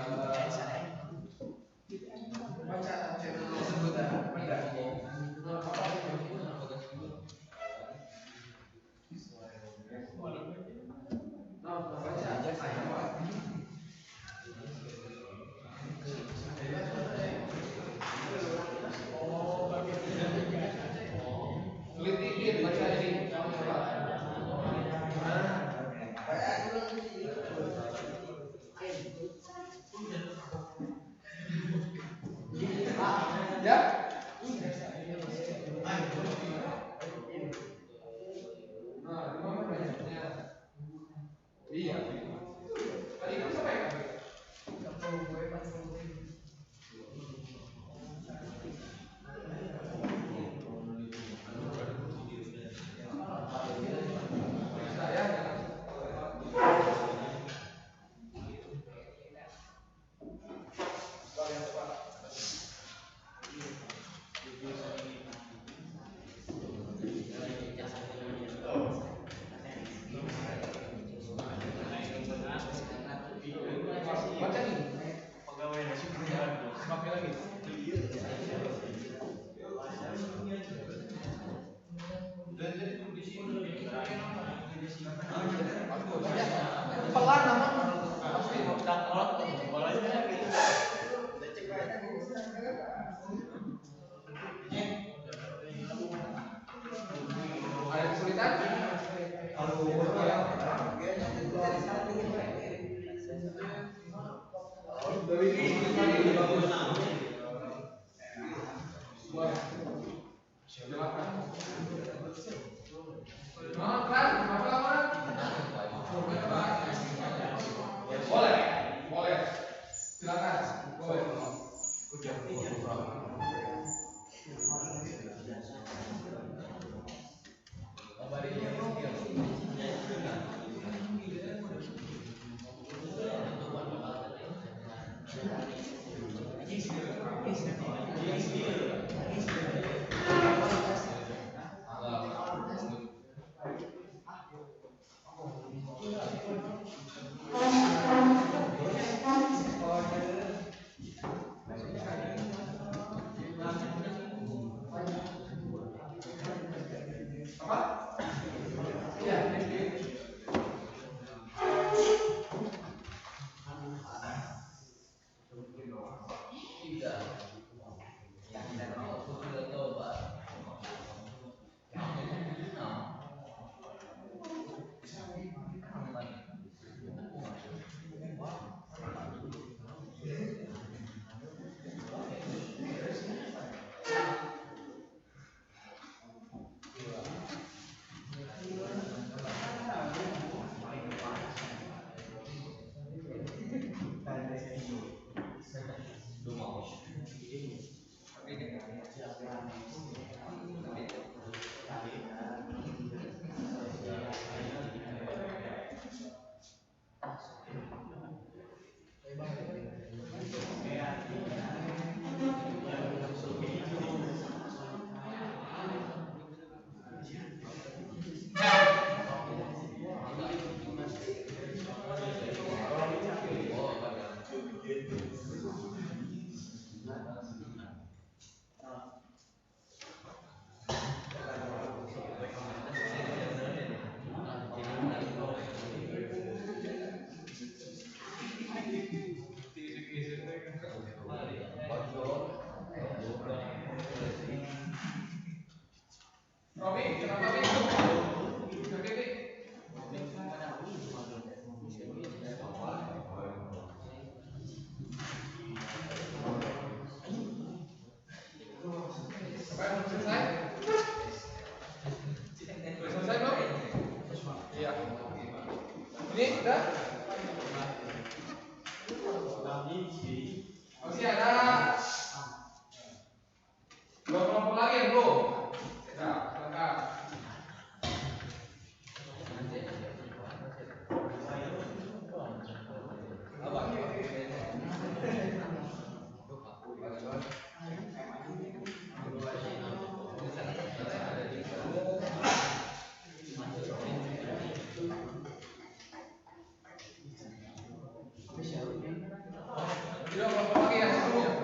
Ada kesulitan? Boleh. Silakan. Boleh. Robi, kenapa Bi? Oke, Bi. Apa yang belum selesai? Belum selesai belum? Iya. Ini udah? Masih ada dua kelompok lagi yang belum. Nah, silakan. Dua kelompok lagi yang belum.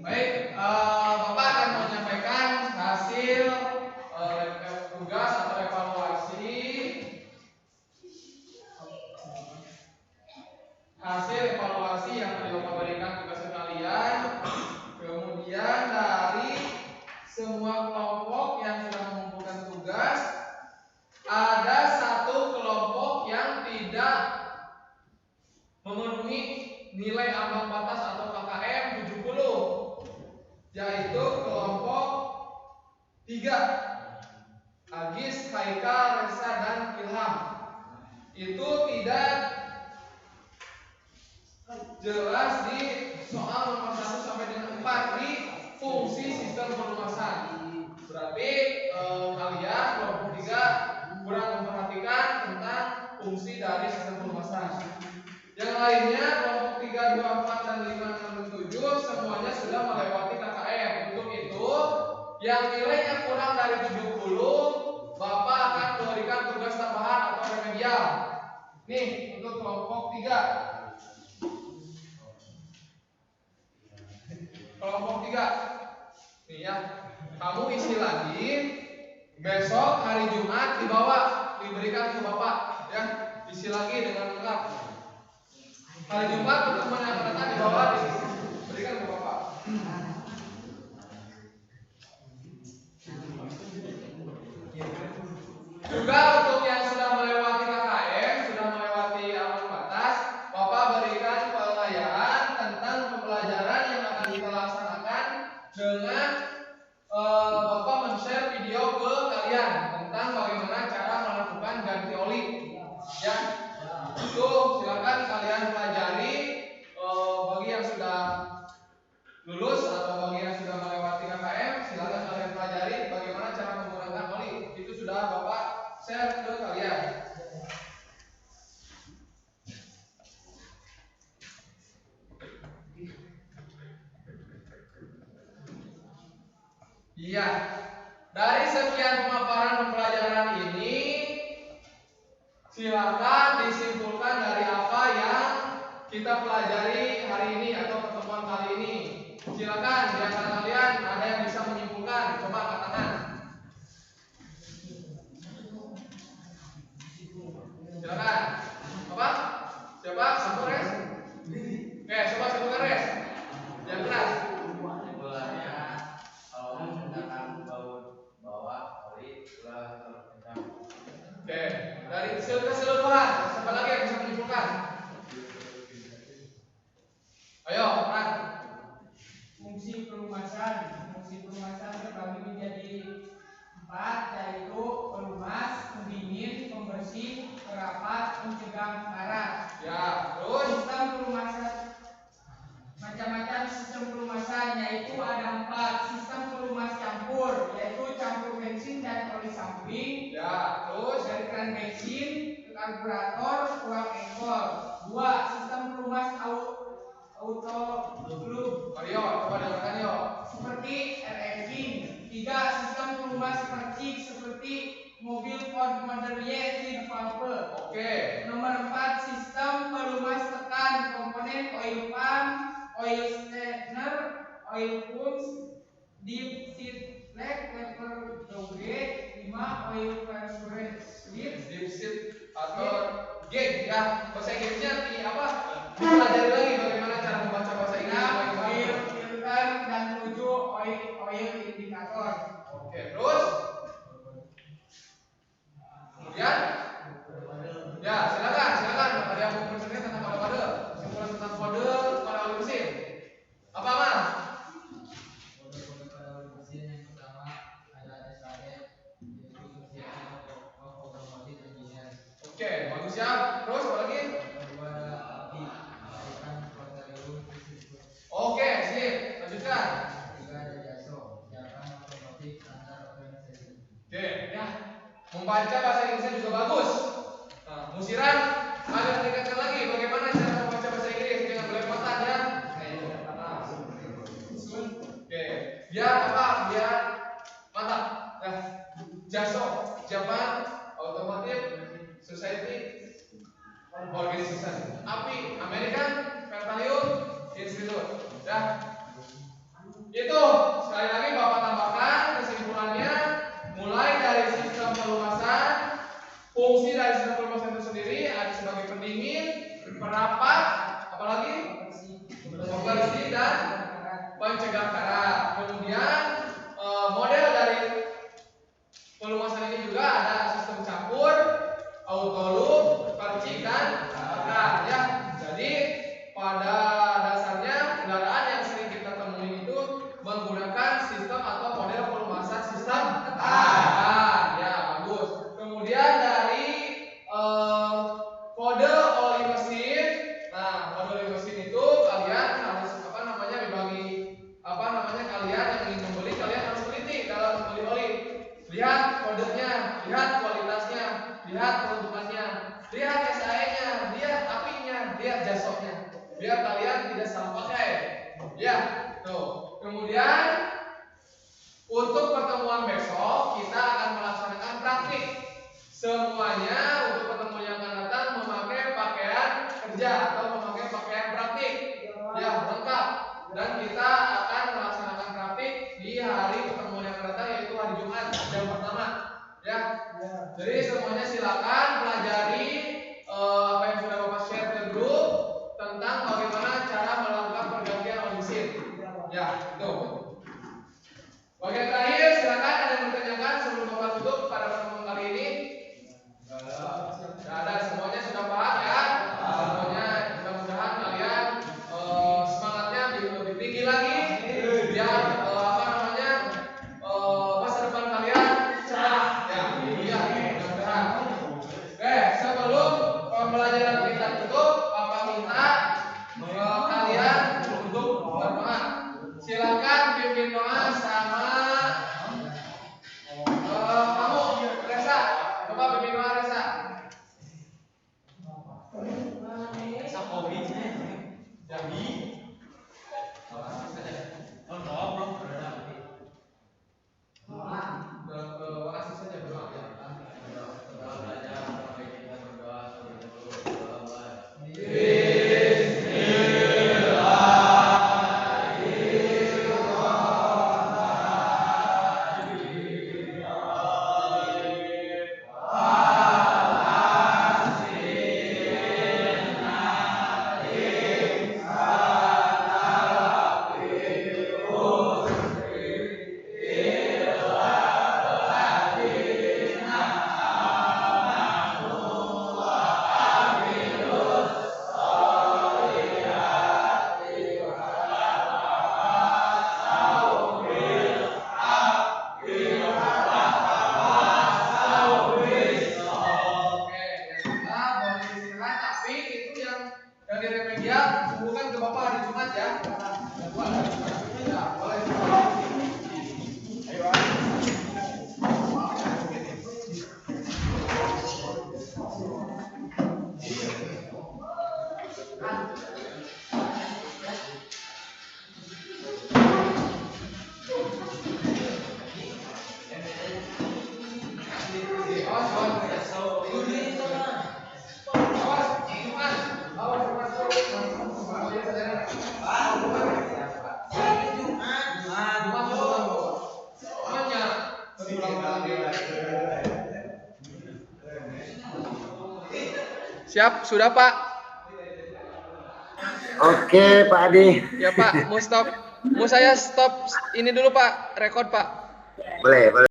Baik, Bapak akan menyampaikan hasil tugas atau evaluasi yang telah Bapak berikan tugas ke kalian. Kemudian dari semua kelompok yang sudah mengumpulkan tugas, ada satu kelompok yang tidak memenuhi nilai ambang batas atau KKM 70, yaitu kelompok 3, Agis, Haikal, Resa, dan Ilham. Itu tidak jelas di soal nomor 1 sampai dengan 4 di fungsi sistem pelunasan. Berarti kalian kelompok 3 kurang memperhatikan tentang fungsi dari sistem pelunasan. Yang lainnya kelompok 3, 2, 4, dan 5, 6, dan 7 semuanya sudah melewati KKM. Untuk itu, yang nilainya kurang dari 70, Bapak akan memberikan tugas tambahan atau remedial. Nih, untuk kelompok 3. Kelompok 3. Nih ya, kamu isi lagi. Besok hari Jumat diberikan ke Bapak ya. Isi lagi dengan lengkap. Hari Jumat pertemuan yang akan datang diberikan ke Bapak. Juga untuk yang sudah melewati KKM, sudah melewati ambang batas, Bapak berikan pengayaan tentang pembelajaran yang akan kita laksanakan dengan Bapak men-share video ke kalian tentang bagaimana cara melakukan ganti oli. Ya, itu silakan kalian pelajari. Bagi yang sudah lulus atau bagi yang sudah melewati KKM, silakan kalian pelajari bagaimana cara menggunakan oli. Itu sudah Bapak share ke kalian. Iya, dari sekian pemaparan pembelajaran ini, silakan disimpulkan dari apa yang kita pelajari hari ini atau pertemuan kali ini. Silakan di antara kalian ada yang bisa menyimpulkan, coba angkat tangan. Silakan. Apa? Siapa? Satu res? Oke, coba sebutkan res. Yang keras. 4 yaitu pelumas, pendingin, pembersih, perapat, pencegah karat. Ya, terus Sistem pelumasan, macam-macam sistem pelumasan yaitu ada 4. Sistem pelumas campur yaitu campur bensin dan oli samping. ya, terus Dari keran bensin ke karburator ruang engkol. 2. Sistem pelumas auto loop Mario, coba dengarkan yuk. seperti RF. 3. Sistem pelumas percik seperti mobil Ford Model Y with valve. Oke. Nomor 4. Sistem pelumas tekan komponen oil pump, oil straightener, oil pumps, deep seat leg, lever dowgate. 5. Oil carburetor switch. Deep seat atau gate ya. Bahasa Inggrisnya di apa? Pelajari lagi bagaimana cara membaca bahasa Inggris. Nah, oil filter dan menuju oil indikator. Oke, terus kemudian ya silakan ada yang mau bercerita tentang kode kesimpulan tentang kode pada oli mesin apa Mas? Kode-kode pada oli mesin yang pertama ada SAE yaitu Society of Automotive Engineers. Oke, bagus ya. Terus apa lagi? Yang kedua ada API, American Petroleum Institute. Oke, sip. Lanjutkan. Yang ketiga ada JASO, Japan Automotive Standard Organization. Oke, ya. Membaca bahasa Inggrisnya juga bagus. Nah, Musiran agak meningkatkan lagi bagaimana cara membaca bahasa Inggris dengan belepotan ya. Oke, biar apa? Biar mantap. Nah, JASO, Japan Automotive Society Organization. API, American Petroleum Institute. Ya. Itu sekali lagi Bapak tambahkan kesimpulannya mulai dari sistem pelumasan, fungsi dari sistem pelumasan itu sendiri ada sebagai pendingin, perapat, apalagi pembersih dan pencegah karat. Kemudian model dari pelumasan ini juga ada sistem campur, auto loop, percikan, karat ya. Jadi pada dasarnya kendaraan yang sering kita temui itu menggunakan sistem atau model pelumasan sistem tekan. Ya, bagus. Kemudian dari kode oli mesin. Nah, kode oli mesin itu kalian harus kalian yang ingin membeli kalian harus teliti dalam membeli oli. Lihat kodenya, lihat kualitasnya, lihat peruntukannya, lihat SAE-nya, lihat apinya, lihat jasoknya. Biar kalian tidak salah pakai. Ya, tuh. Kemudian untuk pertemuan besok kita akan melaksanakan praktik. Semuanya untuk pertemuan yang akan datang memakai pakaian kerja atau memakai pakaian praktik. Ya, lengkap. Dan kita akan melaksanakan praktik di hari pertemuan yang akan datang yaitu hari Jumat jam pertama. Ya. Jadi semuanya silakan pelajari apa yang sudah Bapak share ke grup tentang bagaimana cara melakukan pergantian oli mesin. Ya, itu. Bagian terakhir silakan ada yang bertanyakan sebelum Bapak tutup pada pertemuan kali ini. Tidak ada, semuanya sudah paham ya. Semuanya mudah-mudahan kalian semangatnya lebih tinggi lagi biar masa depan kalian cerah ya. Iya, mudah-mudahan. Oke, sebelum pembelajaran kita tutup, Bapak minta kalian untuk berdoa. Silakan Siap, sudah Pak. Oke, Pak Adi. Ya Pak, mau saya stop ini dulu Pak, record Pak. Boleh, boleh.